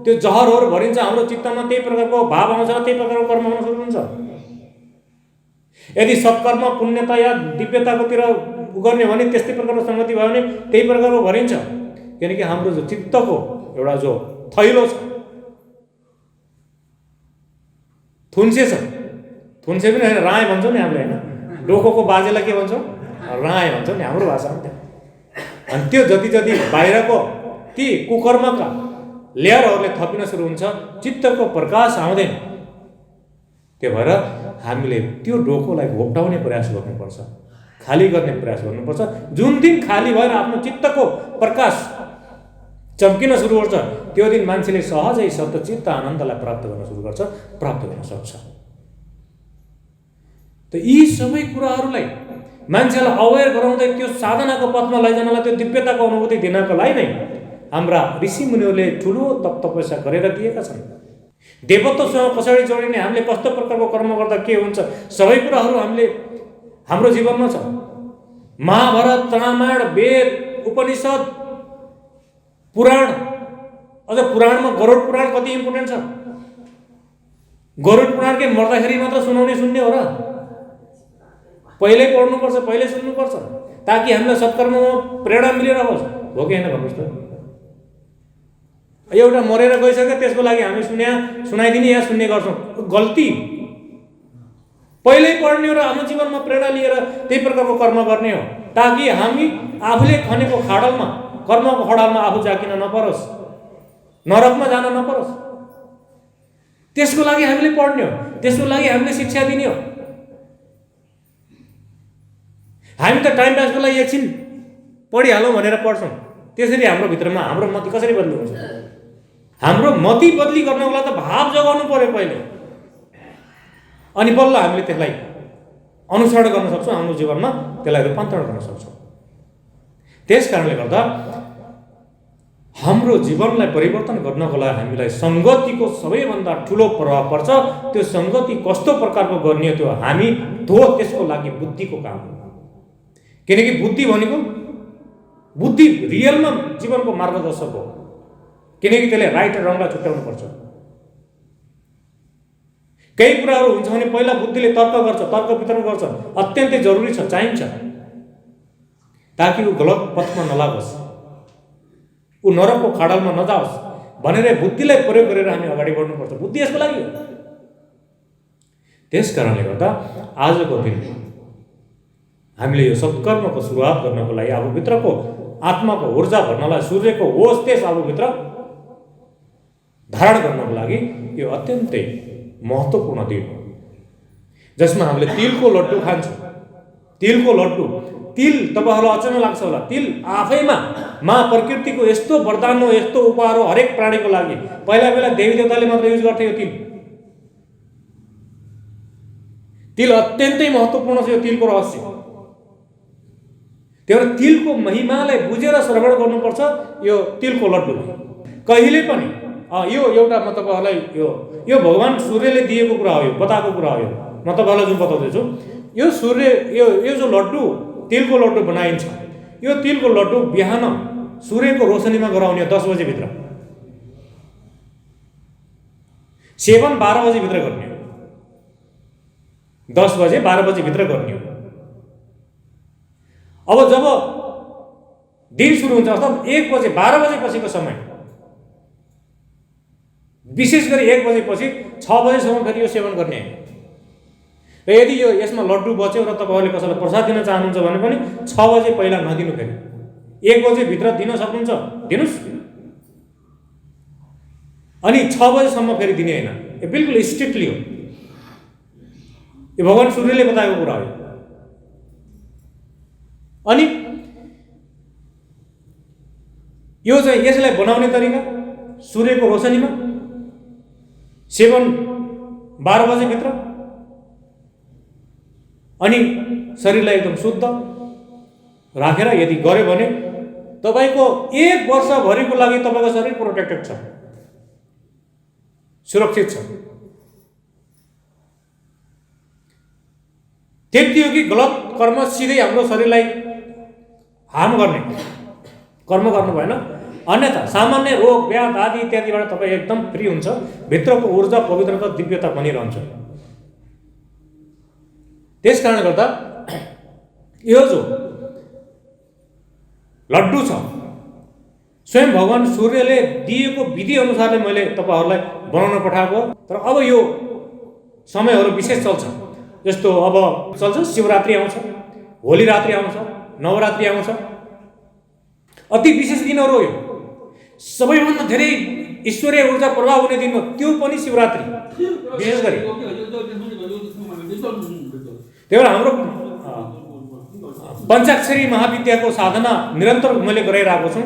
त्यो जहरहरू भरिन्छ, हाम्रो चित्तमा त्यही प्रकारको भाव आउँछ, त्यही प्रकारको कर्म हुन सुरु हुन्छ। यदि सत्कर्म, पुण्यता या दिव्यताकोतिर गर्ने भने त्यस्तै प्रकारको सङ्गति भयो भने त्यही प्रकारको भरिन्छ। किनकि हाम्रो जो चित्तको एउटा जो थैलो छ, थुन्से छ, थुन्से पनि होइन, राय भन्छौँ नि हामीले, होइन, डोकोको बाजेलाई के भन्छौँ, राय भन्छौँ नि हाम्रो भाषामा। अनि त्यो जति जति बाहिरको ती कुकर्मका लेयरहरूले थपिन सुरु हुन्छ, चित्तको प्रकाश आउँदैन। त्यो भएर हामीले त्यो डोकोलाई घोप्टाउने प्रयास गर्नुपर्छ, खाली गर्ने प्रयास गर्नुपर्छ। जुन दिन खाली भएर आफ्नो चित्तको प्रकाश चम्किन सुरु गर्छ, त्यो दिन मान्छेले सहजै सत्यचित्त आनन्दलाई प्राप्त गर्न सुरु गर्छ, प्राप्त गर्न सक्छ। त यी सबै कुराहरूलाई मान्छेलाई अवेर गराउँदै त्यो साधनाको पथमा लैजानलाई, त्यो दिव्यताको अनुभूति दिनको लागि नै हाम्रा ऋषिमुनिहरूले ठुलो तप तपस्या गरेर दिएका छन्। देवत्वसँग कसरी जोडिने, हामीले कस्तो प्रकारको कर्म गर्दा के हुन्छ, सबै कुराहरू हामीले हाम्रो जीवनमा छ। महाभारत, रामायण, वेद, उपनिषद, पुराण, अझ पुराणमा गरुड पुराण कति इम्पोर्टेन्ट छ। गरुड पुराणकै मर्दाखेरि मात्र सुनाउने सुन्ने हो र? पहिल्यै पढ्नुपर्छ, पहिल्यै सुन्नुपर्छ, ताकि हामीलाई सत्कर्ममा प्रेरणा मिलेर होस्। हो कि होइन भन्नुहोस् त? एउटा मरेर गइसक्यो, त्यसको लागि हामी सुनाइदिने या सुन्ने गर्छौँ, गल्ती। पहिल्यै पढ्ने हो र आफ्नो जीवनमा प्रेरणा लिएर त्यही प्रकारको कर्म गर्ने हो, ताकि हामी आफूले खनेको खाडलमा, कर्मको खडालमा आफू जाकिन नपरोस्, नरकमा जान नपरोस्। त्यसको लागि हामीले पढ्ने हो, त्यसको लागि हामीले शिक्षा दिने हो। हामी त टाइम पासको लागि एकछिन पढिहालौँ भनेर पढ्छौँ। त्यसरी हाम्रो भित्रमा हाम्रो मति कसरी बदली हुन्छ? हाम्रो मति बदली गर्नको लागि त भाव जगाउनु पर्यो पहिले, अनि बल्ल हामीले त्यसलाई अनुसरण गर्न सक्छौँ, हाम्रो जीवनमा त्यसलाई रूपान्तरण गर्न सक्छौँ। त्यस कारणले गर्दा हाम्रो जीवनलाई परिवर्तन गर्नको लागि हामीलाई सङ्गतिको सबैभन्दा ठुलो प्रभाव पर्छ। त्यो सङ्गति कस्तो प्रकारको गर्ने हो, त्यो हामी त्यसको लागि बुद्धिको काम हो। किनकि बुद्धि भनेको, बुद्धि रियलमा जीवनको मार्गदर्शक हो। किनकि त्यसले राइट र रङलाई छुट्याउनु पर्छ। केही कुराहरू हुन्छ भने पहिला बुद्धिले तर्क गर्छ, तर्क वितर्क गर्छ, अत्यन्तै जरुरी छ, चाहिन्छ, ताकि ऊ गलत पथमा नलागोस्, ऊ नरकको खाडलमा नजाओस् भनेर बुद्धिलाई प्रयोग गरेर हामी अगाडि बढ्नुपर्छ। बुद्धि यसको लागि हो। त्यस कारणले गर्दा आजको दिन हामीले यो सत्कर्मको सुरुवात गर्नको लागि, आफूभित्रको आत्माको ऊर्जा भर्नलाई, सूर्यको ओज त्यस आफूभित्र धारण गर्नको लागि यो अत्यन्तै महत्त्वपूर्ण दिन हो, जसमा हामीले तिलको लड्डु खान्छौँ। तिलको लड्डु, तिल तपाईँहरूलाई अचम्म लाग्छ होला, तिल आफैमा माँ प्रकृतिको यस्तो वरदान हो, यस्तो उपहार हो हरेक प्राणीको लागि। पहिला पहिला देवी देवताले मात्र युज गर्थे यो तिल। तिल अत्यन्तै महत्त्वपूर्ण छ, यो तिलको रहस्य। त्यो भएर तिलको महिमालाई बुझेर श्रवण गर्नुपर्छ यो तिलको लड्डु। कहिले पनि यो एउटा म तपाईँहरूलाई यो भगवान सूर्यले दिएको कुरा हो, यो बताएको कुरा हो। यो म तपाईँहरूलाई जुन बताउँदैछु, यो सूर्य यो जो लड्डु, तिलको लड्डु बनाइन्छ, यो तिलको लड्डु बिहान सूर्यको रोशनीमा गराउने 10 बजेभित्र, सेवन 12 बजेभित्र गर्ने हो। 10 बजे 12 बजेभित्र गर्ने हो। अब जब दिन सुरु हुन्छ, अर्थात् 1 बजे 12 बजेपछिको समय, विशेष गरी 1 बजेपछि 6 बजेसम्म फेरि यो सेवन गर्ने होइन। र यदि यो यसमा लड्डु बच्यो र तपाईँहरूले कसैलाई प्रसाद दिन चाहनुहुन्छ भने पनि 6 बजे पहिला नदिनु, फेरि 1 बजेभित्र दिन सक्नुहुन्छ दिनुहोस्, अनि 6 बजेसम्म फेरि दिने होइन। यो बिल्कुल स्ट्रिक्टली हो, यो भगवान् सूर्यले बताएको कुरा हो। अनि यो चाहिँ यसलाई बनाउने तरिका सूर्यको रोशनीमा सेवन 12 बजेभित्र, अनि शरीरलाई एकदम शुद्ध राखेर यदि गर्यो भने तपाईको 1 वर्षभरिको लागि तपाईको शरीर प्रोटेक्टेड छ, सुरक्षित छ। त्यति हो कि गलत कर्म सिधै हाम्रो शरीरलाई हार्म गर्ने कर्म गर्नु भएन। अन्यथा सामान्य रोग व्याध आदि इत्यादिबाट तपाईँ एकदम फ्री हुन्छ, भित्रको ऊर्जा पवित्रता दिव्यता बनिरहन्छ। त्यस कारणले गर्दा यो जो लड्डु छ स्वयं भगवान् सूर्यले दिएको विधि अनुसारले मैले तपाईहरुलाई बनाउन पठाएको। तर अब यो समयहरु विशेष चल्छ, जस्तो अब चल्छ शिवरात्रि आउँछ, होली रात्रि आउँछ, नवरात्रि आउँछ, अति विशेष दिनहरु हो। यो सबैभन्दा धेरै ईश्वरीय ऊर्जा प्रभाव हुने दिन हो, त्यो पनि शिवरात्रि विशेष गरी। त्यही भएर हाम्रो पञ्चाक्षरी महाविद्याको साधना निरन्तर मैले गराइरहेको छु,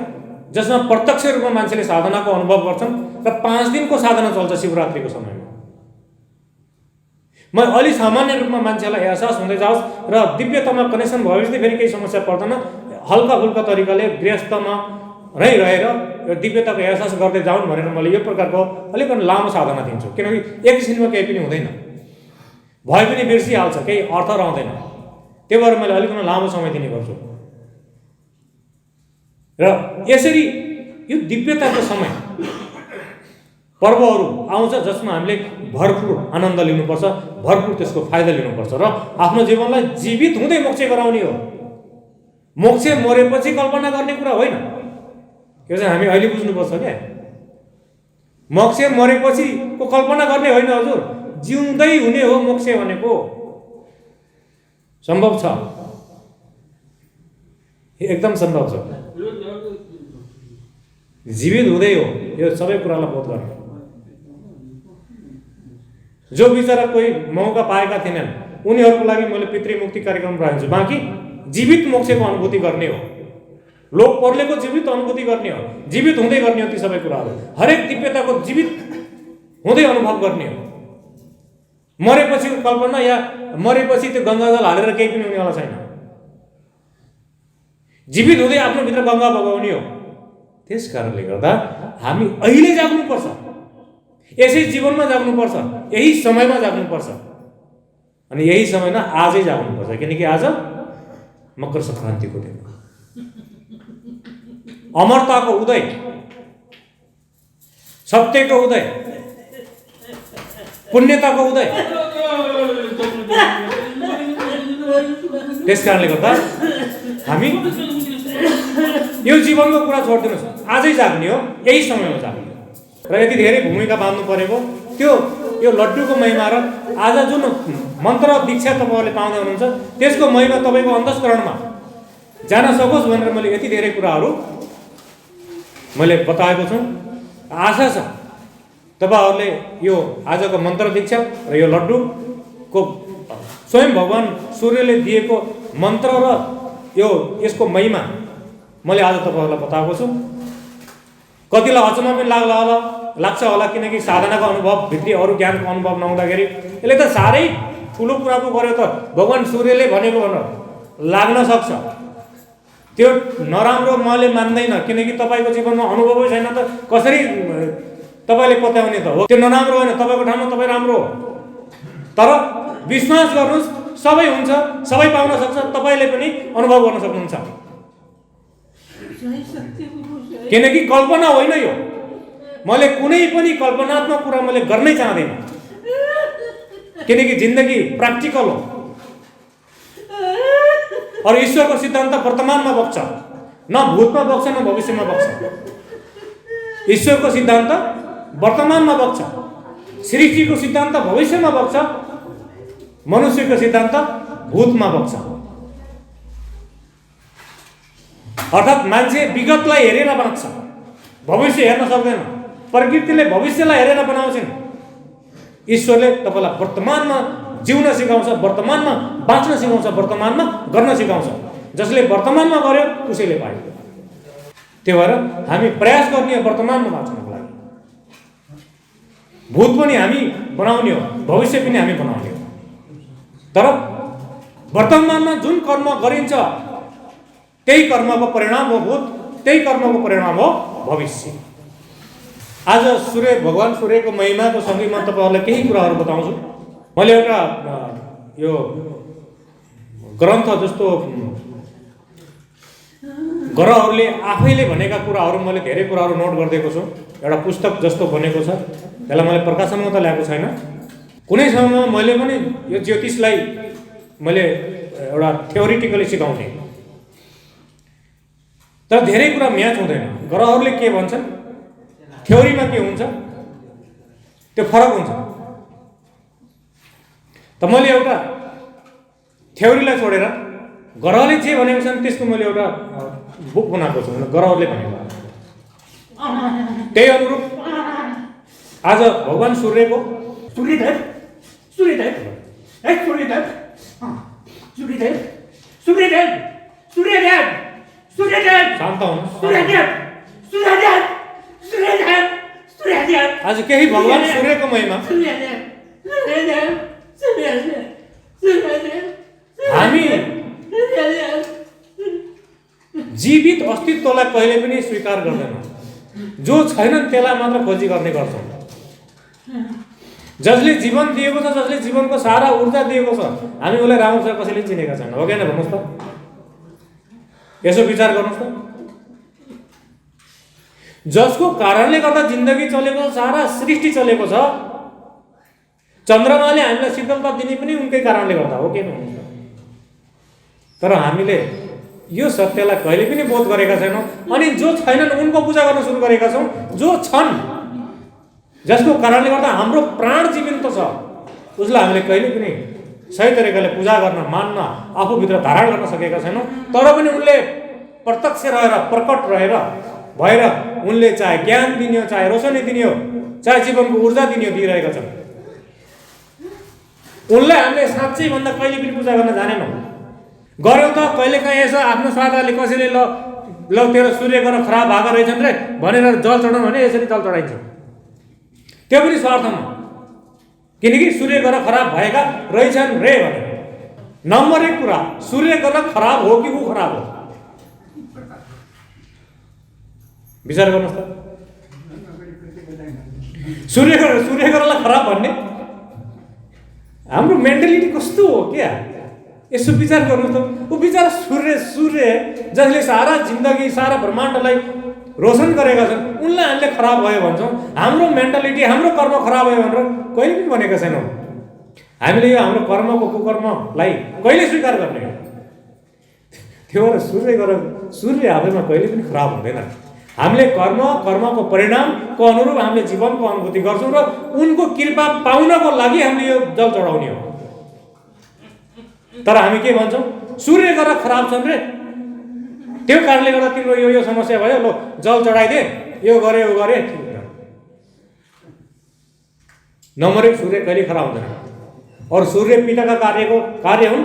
जसमा प्रत्यक्ष रूपमा मान्छेले साधनाको अनुभव गर्छन् र 5 दिनको साधना चल्छ शिवरात्रिको समयमा। म अलि सामान्य रूपमा मान्छेलाई एहसास हुँदै जाओस् र दिव्यतामा कनेक्सन भएपछि फेरि केही समस्या पर्दैन, हल्का फुल्का तरिकाले गृहस्थमा रहेर यो दिव्यताको एहसास गर्दै जाउन् भनेर मैले यो प्रकारको अलिकति लामो साधना दिन्छु। किनकि एकछिनमा केही पनि हुँदैन, भए पनि बिर्सिहाल्छ, केही अर्थ रहँदैन। त्यही भएर मैले अलिकति लामो समय दिने गर्छु। र यसरी यो दिव्यताको समय पर्वहरू आउँछ जसमा हामीले भरपूर आनन्द लिनुपर्छ, भरपूर त्यसको फाइदा लिनुपर्छ र आफ्नो जीवनलाई जीवित हुँदै मोक्ष गराउने हो। मोक्ष मरेपछि कल्पना गर्ने कुरा होइन, यो चाहिँ हामी अहिले बुझ्नुपर्छ क्या। मोक्ष मरेपछि को कल्पना गर्ने होइन हजुर, जिउँदै हुने हो मोक्ष भनेको। सम्भव छ, एकदम सम्भव छ, जीवित हुँदै हो यो सबै कुरालाई बोध गर्ने। जो बिचरा कोही मौका पाएका थिएनन् उनीहरूको लागि मैले पितृमुक्ति कार्यक्रम राख्छु, बाँकी जीवित मोक्षको अनुभूति गर्ने हो, लोक परलोकको जीवित अनुभूति गर्ने हो, जीवित हुँदै गर्ने हो। ती सबै कुराहरू हरेक दिव्यताको जीवित हुँदै अनुभव गर्ने हो। मरेपछिको कल्पना या मरेपछि त्यो गङ्गाजल हालेर केही पनि हुनेवाला छैन। जीवित हुँदै आफ्नो भित्र गङ्गा बगाउने हो। त्यस कारणले गर्दा हामी अहिले जाग्नुपर्छ, यसै जीवनमा जाग्नुपर्छ, यही समयमा जाग्नुपर्छ। अनि यही समयमा आजै जाग्नुपर्छ, किनकि आज मकर संक्रान्तिको दिन, अमरताको उदय, सत्यको उदय, पुण्यताको उदय। त्यस कारणले गर्दा हामी यो जीवनको कुरा छोडिदिनुहोस्, आजै जाग्ने हो, यही समयमा जाग्ने हो। र यति धेरै भूमिका बाँध्नु परेको त्यो यो लड्डुको महिमा र आज जुन मन्त्र दीक्षा तपाईहरुले पाउँदै हुनुहुन्छ त्यसको महिमा तपाईको अन्तस्करणमा जान सकोस् भनेर मैले यति धेरै कुराहरू मैले बताएको छु। आशा छ तपाईहरुले यो आजको मन्त्र दीक्षा र यो लड्डुको स्वयं भगवान् सूर्यले दिएको मन्त्र र यो यसको महिमा मैले आज तपाईहरुलाई बताएको छु। कतिलाई अचम्म पनि लाग्छ होला, किनकि साधनाको अनुभव भित्री अरू ज्ञानको अनुभव नहुँदाखेरि यसले त साह्रै ठुलो कुरा पो गर्यो त भगवान् सूर्यले भनेको भनेर लाग्न सक्छ। त्यो नराम्रो मैले मान्दैन, किनकि तपाईको जीवनमा अनुभवै छैन त कसरी तपाईले पत्याउने त हो। त्यो नराम्रो होइन, तपाईको ठाउँमा तपाई राम्रो हो। तर विश्वास गर्नुस्, सबै हुन्छ, सबै पाउन सक्छ, तपाईले पनि अनुभव गर्न सक्नुहुन्छ। किनकि कल्पना होइन यो, मैले कुनै पनि कल्पनात्मक कुरा मैले गर्नै चाहदैन, किनकि जिन्दगी प्र्याक्टिकल हो। और ईश्वरको सिद्धान्त वर्तमानमा बग्छ, न भूतमा बग्छ न भविष्यमा बग्छ। ईश्वरको सिद्धान्त वर्तमानमा बग्छ, सृष्टिको सिद्धान्त भविष्यमा बग्छ, मनुष्यको सिद्धान्त भूतमा बग्छ। अर्थात् मान्छे विगतलाई हेरेर बाँच्छ, भविष्य हेर्न सक्दैन। प्रकृतिले भविष्यलाई हेरेर बनाउँछन्। ईश्वरले तपाईँलाई वर्तमानमा जिउन सिकाउँछ, वर्तमानमा बाँच्न सिकाउँछ, वर्तमानमा गर्न सिकाउँछ। जसले वर्तमानमा गर्यो उसैले पायो। त्यही भएर हामी प्रयास गर्ने हो वर्तमानमा बाँच्नको लागि। भूत पनि हामी बनाउने हो, भविष्य पनि हामी बनाउने हो। तर वर्तमानमा जुन कर्म गरिन्छ त्यही कर्मको परिणाम हो भूत, त्यही कर्मको परिणाम हो भविष्य। आज भगवान सूर्यको महिमाको सँगै म तपाईँहरूलाई केही कुराहरू बताउँछु। मैले एउटा यो ग्रन्थ जस्तो ग्रहहरूले आफैले भनेका कुराहरू मैले धेरै कुराहरू नोट गरिदिएको छु। एउटा पुस्तक जस्तो बनेको छ, त्यसलाई मैले प्रकाशनमा त ल्याएको छैन। कुनै समयमा मैले पनि यो ज्योतिषलाई मैले एउटा थ्योरिटिकली सिकाउँथेँ, तर धेरै कुरा म्याच हुँदैन। ग्रहहरूले के भन्छन्, थ्योरीमा के हुन्छ, त्यो फरक हुन्छ। त मैले एउटा थ्योरीलाई छोडेर ग्रहले जे भनेको छन् त्यसको मैले एउटा बुक बनाएको छु, ग्रहहरूले भनेको। त्यही अनुरूप आज भगवान सूर्यको सूर्यदेव सूर्यदेव सूर्यदेव सूर्यदेव सूर्यदेव सूर्यदेव सूर्यदेव शान्त हुनु। सूर्यदेव सूर्यदेव सूर्यदेव सूर्यदेव आज केही भगवान सूर्यको महिमा सूर्यदेव सूर्यदेव सूर्यदेव सूर्यदेव हामी जीवित अस्तित्वलाई कहिले पनि स्वीकार गर्दैनौँ। जो छैनन् त्यसलाई मात्र खोजी गर्ने गर्छौँ। जसले जीवन दिएको छ, जसले जीवनको सारा ऊर्जा दिएको छ, हामी उसलाई राम्रोसँग कसैले चिनेका छैनौँ। हो कि होइन भन्नुहोस् त? यसो विचार गर्नुहोस् त। जसको कारणले गर्दा जिन्दगी चलेको छ, सारा सृष्टि चलेको छ, चन्द्रमाले हामीलाई शीतलता दिने पनि उनकै कारणले गर्दा हो कि भन्नुहोस् त? तर हामीले यो सत्यलाई कहिले पनि बोध गरेका छैनौँ। अनि जो छैनन् उनको पूजा गर्न सुरु गरेका छौँ। जो छन्, जसको कारणले गर्दा हाम्रो प्राण जीवन्त छ, उसलाई हामीले कहिले पनि सही तरिकाले पूजा गर्न, मान्न, आफूभित्र धारण गर्न सकेका छैनौँ। तर पनि उनले प्रत्यक्ष रहेर, प्रकट रहेर भएर उनले चाहे ज्ञान दिने हो, चाहे रोशनी दिने हो, चाहे जीवनको ऊर्जा दिने हो, दिइरहेका छन्। उनलाई हामीले साँच्चै भन्दा कहिले पनि पूजा गर्न जानेनौँ। गऱ्यौँ त कहिलेकाहीँ यसो आफ्नो स्वादले कसैले ल तेरो सूर्य ग्रह खराब भएको रहेछन् रे भनेर जल चढाउँ भने यसरी जल चढाइन्छ, त्यो पनि स्वार्थमा। किनकि सूर्य ग्रह खराब भएका रहेछन् रे भने। नम्बर 1 कुरा, सूर्य ग्रह खराब हो कि ऊ खराब हो? विचार गर्नुहोस् त। सूर्य ग्रहलाई खराब भन्ने हाम्रो मेन्टालिटी कस्तो हो क्या? यसो विचार गर्नुहोस् त। ऊ बिचारा सूर्य जसले सारा जिन्दगी, सारा ब्रह्माण्डलाई रोशन गरेका छन्, उनलाई हामीले खराब भयो भन्छौँ। हाम्रो मेन्टालिटी, हाम्रो कर्म खराब भयो भनेर कहिले पनि भनेका छैनौँ। हामीले यो हाम्रो कर्मको कुकर्मलाई कहिले स्वीकार गर्ने हो? त्यो भएर सूर्य आफैमा कहिले पनि खराब हुँदैन। हामीले कर्मको परिणामको अनुरूप हामीले जीवनको अनुभूति गर्छौँ र उनको कृपा पाउनको लागि हामीले यो जल चढाउने हो। तर हामी के भन्छौँ? सूर्य ग्रह खराब छन् रे, त्यो कारणले गर्दा तिम्रो यो समस्या भयो, लो जल चढाइदे, यो गरे यो गरे। नम्बर 1, सूर्य कहिले खराब हुँदैन। और सूर्य पिताका कार्य हुन्,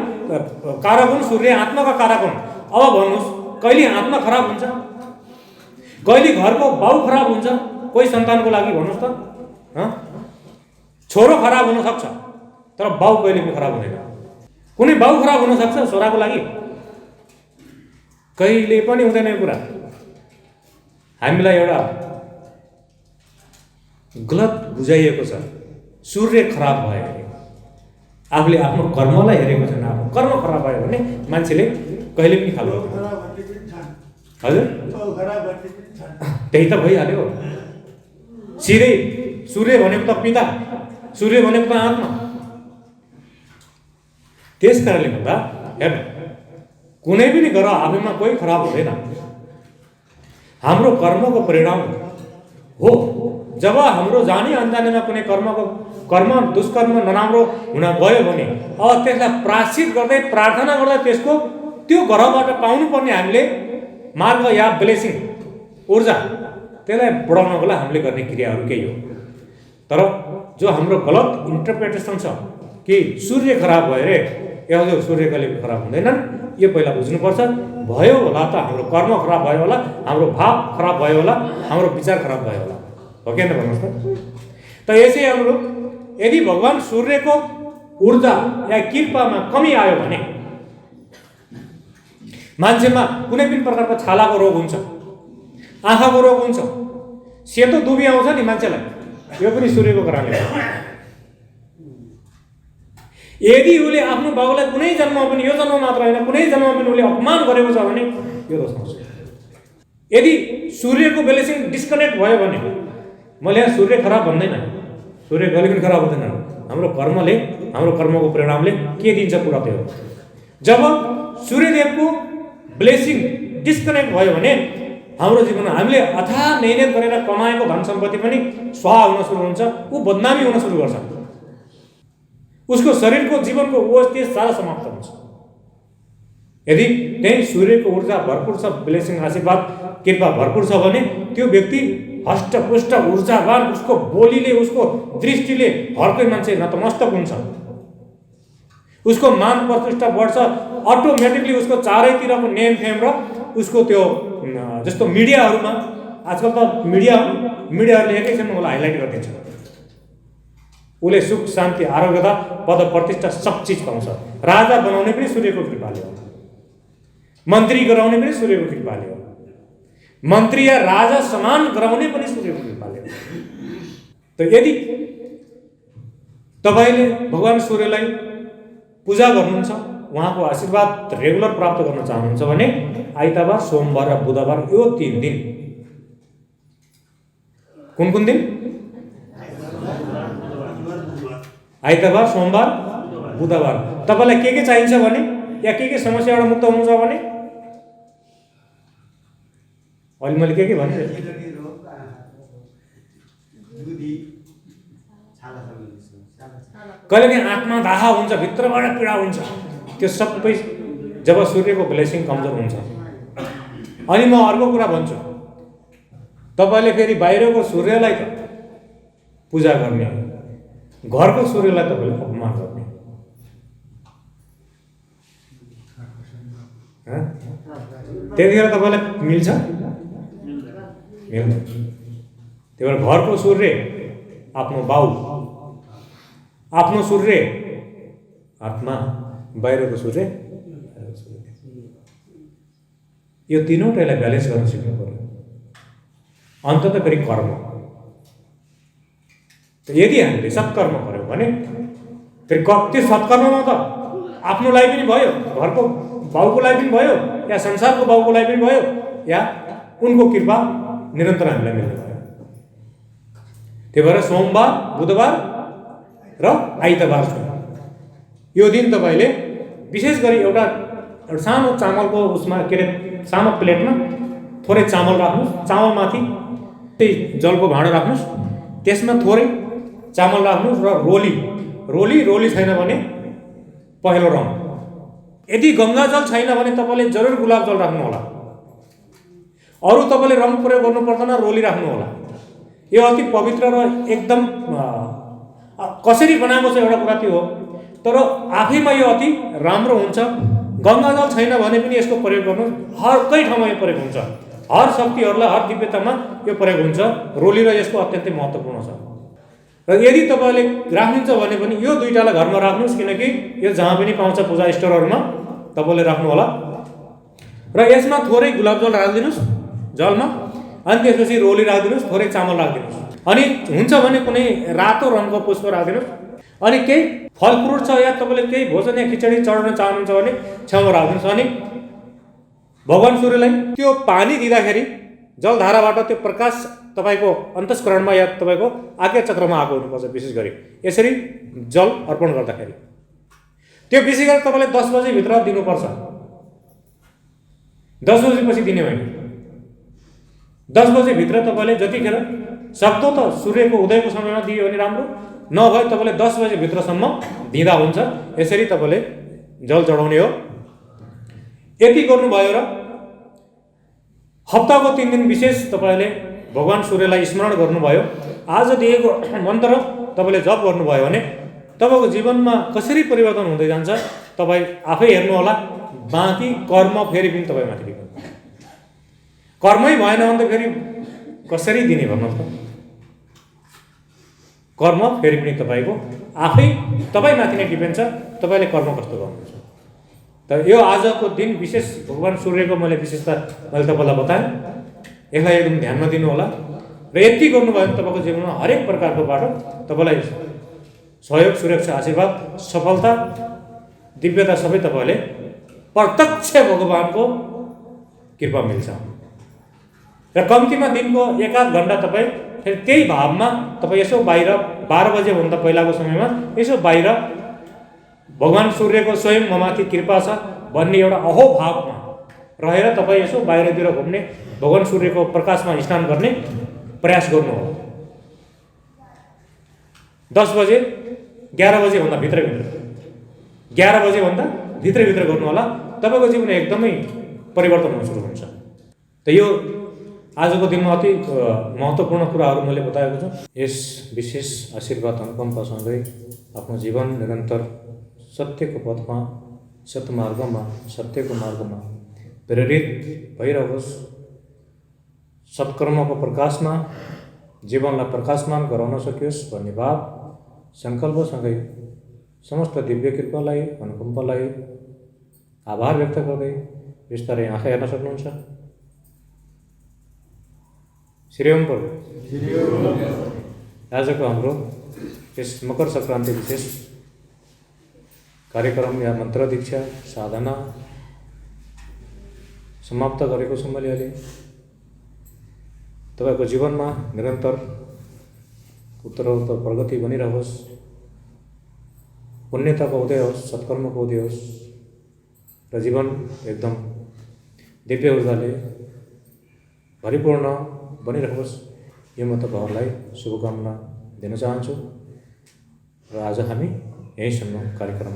कारक हुन्। सूर्य आत्माका कारक हुन्। अब भन्नुहोस्, कहिले आत्मा खराब हुन्छ? कहिले घरको बाउ खराब हुन्छ कोही सन्तानको लागि? भन्नुहोस् त। छोरो खराब हुन सक्छ, तर बाउ कहिले पनि खराब हुँदैन। कुनै बाउ खराब हुन सक्छ छोराको लागि? कहिले पनि हुँदैन यो कुरा। हामीलाई एउटा गलत बुझाइएको छ, सूर्य खराब भयो भने। आफूले आफ्नो कर्मलाई हेरेको छैन। आफ्नो कर्म खराब भयो भने मान्छेले कहिले पनि खानु हजुर त्यही त भइहाल्यो। सिधै सूर्य भनेको त पिता, सूर्य भनेको त आत्मा। त्यस कारणले गर्दा हेर्नु, कुनै पनि ग्रह आफैमा कोही खराब हुँदैन। हाम्रो कर्मको परिणाम हो। जब हाम्रो जानी अनजानेमा कुनै कर्म दुष्कर्म नराम्रो हुन गयो भने अब त्यसलाई प्रायश्चित गर्दै प्रार्थना गर्दै त्यसको त्यो ग्रहबाट पाउनुपर्ने हामीले मार्ग या ब्लेसिङ ऊर्जा त्यसलाई बढाउनको लागि हामीले गर्ने क्रियाहरू केही हो। तर जो हाम्रो गलत इन्टरप्रिटेसन छ कि सूर्य खराब भयो रे, यो सूर्य कहिले खराब हुँदैनन्, यो पहिला बुझ्नुपर्छ। भयो होला त हाम्रो कर्म खराब भयो होला, हाम्रो भाव खराब भयो होला, हाम्रो विचार खराब भयो होला, हो कि भन्नुहोस् त। यसै अनुरूप यदि भगवान सूर्यको ऊर्जा या कृपामा कमी आयो भने मान्छेमा कुनै पनि प्रकारको छालाको रोग हुन्छ, आँखाको रोग हुन्छ, सेतो दुबी आउँछ नि मान्छेलाई, यो पनि सूर्यको कारणले हो। यदि उसले आफ्नो बाबुलाई कुनै जन्ममा पनि, यो जन्म मात्र होइन कुनै जन्ममा पनि उसले अपमान गरेको छ भने यो दोष आउँछ। यदि सूर्यको ब्लेसिङ डिस्कनेक्ट भयो भने, मैले यहाँ सूर्य खराब भन्दैन, सूर्य कहिले पनि खराब हुँदैन, हाम्रो कर्मले, हाम्रो कर्मको परिणामले के दिन्छ कुरा त्यो हो। जब सूर्यदेवको ब्लेसिङ डिस्कनेक्ट भयो भने हाम्रो जीवनमा हामीले अथाह मेहनत गरेर कमाएको धन सम्पत्ति पनि स्वाहा हुन सुरु हुन्छ, ऊ बदनामी हुन सुरु गर्छ, उसको शरीरको जीवनको ओज तेज सारा समाप्त हुन्छ। यदि त्यही सूर्यको ऊर्जा भरपुर छ, ब्लेसिङ आशीर्वाद कृपा भरपुर छ भने त्यो व्यक्ति हष्टपुष्ट ऊर्जावान, उसको बोलीले उसको दृष्टिले हरकै मान्छे नतमस्तक हुन्छ, उसको मान प्रतिष्ठा बढ्छ, अटोमेटिकली उसको चारैतिरको नेम फेम र उसको त्यो जस्तो मिडियाहरूमा आजकल त मिडियाहरूले एकैछिनमा उसलाई हाइलाइट गरिदिन्छ, उसले सुख शान्ति आरोग्यता पद प्रतिष्ठा सब चिज पाउँछ। राजा बनाउने पनि सूर्यको कृपाले हो, मन्त्री गराउने पनि सूर्यको कृपाले हो, मन्त्री या राजा समान गराउने पनि सूर्यको कृपाले हो। त यदि तपाईले भगवान सूर्यलाई पूजा गर्नुहुन्छ, उहाँको आशीर्वाद रेगुलर प्राप्त गर्न चाहनुहुन्छ भने आइतबार, सोमबार र बुधबार यो 3 दिन, कुन दिन? आइतबार, सोमबार, बुधबार। तपाईलाई के चाहिन्छ भने या के समस्याबाट मुक्त हुनुहुन्छ भने अहिले मैले के भने कहिलेकाहीँ आत्मा दाह हुन्छ, भित्रबाट पीडा हुन्छ, त्यो सबै जब सूर्यको ब्लेसिङ कमजोर हुन्छ। अनि म अर्को कुरा भन्छु, तपाईले फेरि बाहिरको सूर्यलाई त पूजा गर्ने, घरको सूर्यलाई तपाईले अपमान गर्ने, त्यतिखेर तपाईलाई मिल्छ? मिल्दैन। त्यही भएर घरको सूर्य आफ्नो बाउ, आफ्नो सूर्य आत्मा, बाहिरको सूर्य, यो तीनवटैलाई ब्यालेन्स गर्न सिक्नु पर्यो। अन्ततः फेरि कर्म, यदि हामीले सत्कर्म गर्यौँ भने फेरि त्यो सत्कर्ममा त आफ्नो लागि पनि भयो, घरको बाउको लागि पनि भयो, या संसारको बाउको लागि पनि भयो, या उनको कृपा निरन्तर हामीलाई मिल्ने भयो। त्यही भएर सोमबार, बुधबार र आइतबार यो दिन तपाईले विशेष गरी एउटा सानो चामलको उसमा के अरे सानो प्लेटमा थोरै चामल राख्नुहोस्, चामलमाथि त्यही जलको भाँडो राख्नुहोस्, त्यसमा थोरै चामल राख्नुहोस् र रोली छैन भने पहेँलो रङ, यदि गङ्गाजल छैन भने तपाईँले जरुर गुलाब जल राख्नु होला, अरू तपाईँले रङ प्रयोग गर्नु पर्दैन, रोली राख्नु होला। यो अति पवित्र र एकदम कसरी बनाएको छ एउटा कुरा त्यो हो, तर आफैमा यो अति राम्रो हुन्छ। गङ्गाजल छैन भने पनि यसको प्रयोग गर्नु, हरकै ठाउँमा यो प्रयोग हुन्छ, हर शक्तिहरूलाई हर दिव्यतामा यो प्रयोग हुन्छ। रोली र यसको अत्यन्तै महत्त्वपूर्ण छ। र यदि तपाईँले राख्नुहुन्छ भने पनि यो दुईटालाई घरमा राख्नुहोस्, किनकि यो जहाँ पनि पाउँछ पूजा स्टोरहरूमा तपाईँले राख्नु होला। र यसमा थोरै गुलाब जल राखिदिनुहोस् जलमा, अनि त्यसपछि रोली राखिदिनुहोस्, थोरै चामल राखिदिनुहोस्, अनि हुन्छ भने कुनै रातो रङको पुष्प राखिदिनुहोस्, अनि केही फल फ्रुट छ या तपाईँले केही भोजन या खिचडी चढाउन चाहनुहुन्छ भने छेउमा राखिदिनुहोस्। अनि भगवान सूर्यलाई त्यो पानी दिँदाखेरि जलधाराबाट त्यो प्रकाश तपाईँको अन्तस्करणमा या तपाईँको आज्ञा चक्रमा आएको हुनुपर्छ। विशेष गरी यसरी जल अर्पण गर्दाखेरि त्यो विशेष गरी तपाईँले 10 बजेभित्र दिनुपर्छ, 10 बजेपछि दिने होइन। 10 बजेभित्र तपाईँले जतिखेर सक्दो त सूर्यको उदयको समयमा दियो भने राम्रो, नभए तपाईँले 10 बजेभित्रसम्म दिँदा हुन्छ। यसरी तपाईँले जल चढाउने हो। यति गर्नुभयो र हप्ताको 3 दिन विशेष तपाईँले भगवान् सूर्यलाई स्मरण गर्नुभयो, आज दिएको मन्त्र तपाईँले जप गर्नुभयो भने तपाईँको जीवनमा कसरी परिवर्तन हुँदै जान्छ तपाईँ आफै हेर्नुहोला। बाँकी कर्म फेरि पनि तपाईँमाथि डिपेन्ड। कर्मै भएन भने त फेरि कसरी दिने भन्नुहोस् त। कर्म फेरि पनि तपाईँको आफै तपाईँमाथि नै डिपेन्ड छ, तपाईँले कर्म कस्तो गर्नुहुन्छ। तर यो आजको दिन विशेष भगवान् सूर्यको मैले विशेषता मैले तपाईँलाई बताएँ, यसलाई एकदम ध्यानमा दिनु होला। र यति गर्नुभयो भने तपाईँको जीवनमा हरेक प्रकारकोबाट तपाईँलाई सहयोग, सुरक्षा, आशीर्वाद, सफलता, दिव्यता सबै तपाईँले प्रत्यक्ष भगवानको कृपा मिल्छ। र कम्तीमा दिनको 1-8 घन्टा तपाईँ फेरि त्यही भावमा तपाईँ यसो बाहिर 12 बजेभन्दा पहिलाको समयमा यसो बाहिर भगवान् सूर्यको स्वयं ममाथि कृपा छ भन्ने एउटा अहोभावमा रहेर तपाईँ यसो बाहिरतिर घुम्ने, भगवान् सूर्यको प्रकाशमा स्नान गर्ने प्रयास गर्नु हो। 10 बजे 11 बजेभन्दा भित्रभित्र 11 बजेभन्दा भित्रभित्र गर्नु होला। तपाईँको जीवन एकदमै परिवर्तन हुन सुरु हुन्छ। त यो आजको दिनमा अति महत्त्वपूर्ण कुराहरू मैले बताएको छु। यस विशेष आशीर्वाद अनुकम्पासँगै आफ्नो जीवन निरन्तर सत्यको पथमा, सत्यमार्गमा, सत्यको मार्गमा प्रेरित भइरहोस्। सत्कर्मको प्रकाशमा जीवनलाई प्रकाशमान गराउन सकियोस् भन्ने भाव सङ्कल्पसँगै समस्त दिव्य कृपालाई, अनुकम्पालाई आभार व्यक्त गर्दै बिस्तारै आँखा हेर्न सक्नुहुन्छ। श्री ओम प्रभु। आजको हाम्रो यस मकर सङ्क्रान्ति विशेष कार्यक्रम या मन्त्र दीक्षा साधना समाप्त गरेको छु मैले अहिले। तपाईँको जीवनमा निरन्तर उत्तरोत्तर प्रगति बनिरहोस्, पुण्यताको उदय होस्, सत्कर्मको उदय होस् र जीवन एकदम दिव्य ऊर्जाले भरिपूर्ण बनिरहोस्, यो म तपाईँहरूलाई शुभकामना दिन चाहन्छु। र आज हामी यही सुन्नु कार्यक्रम।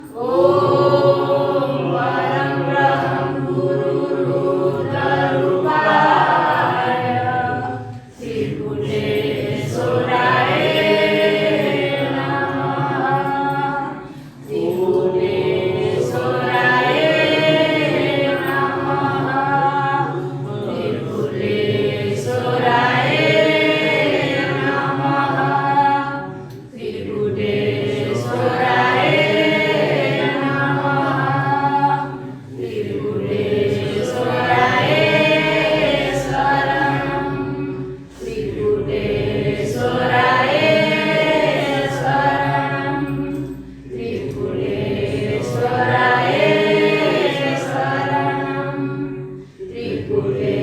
Guru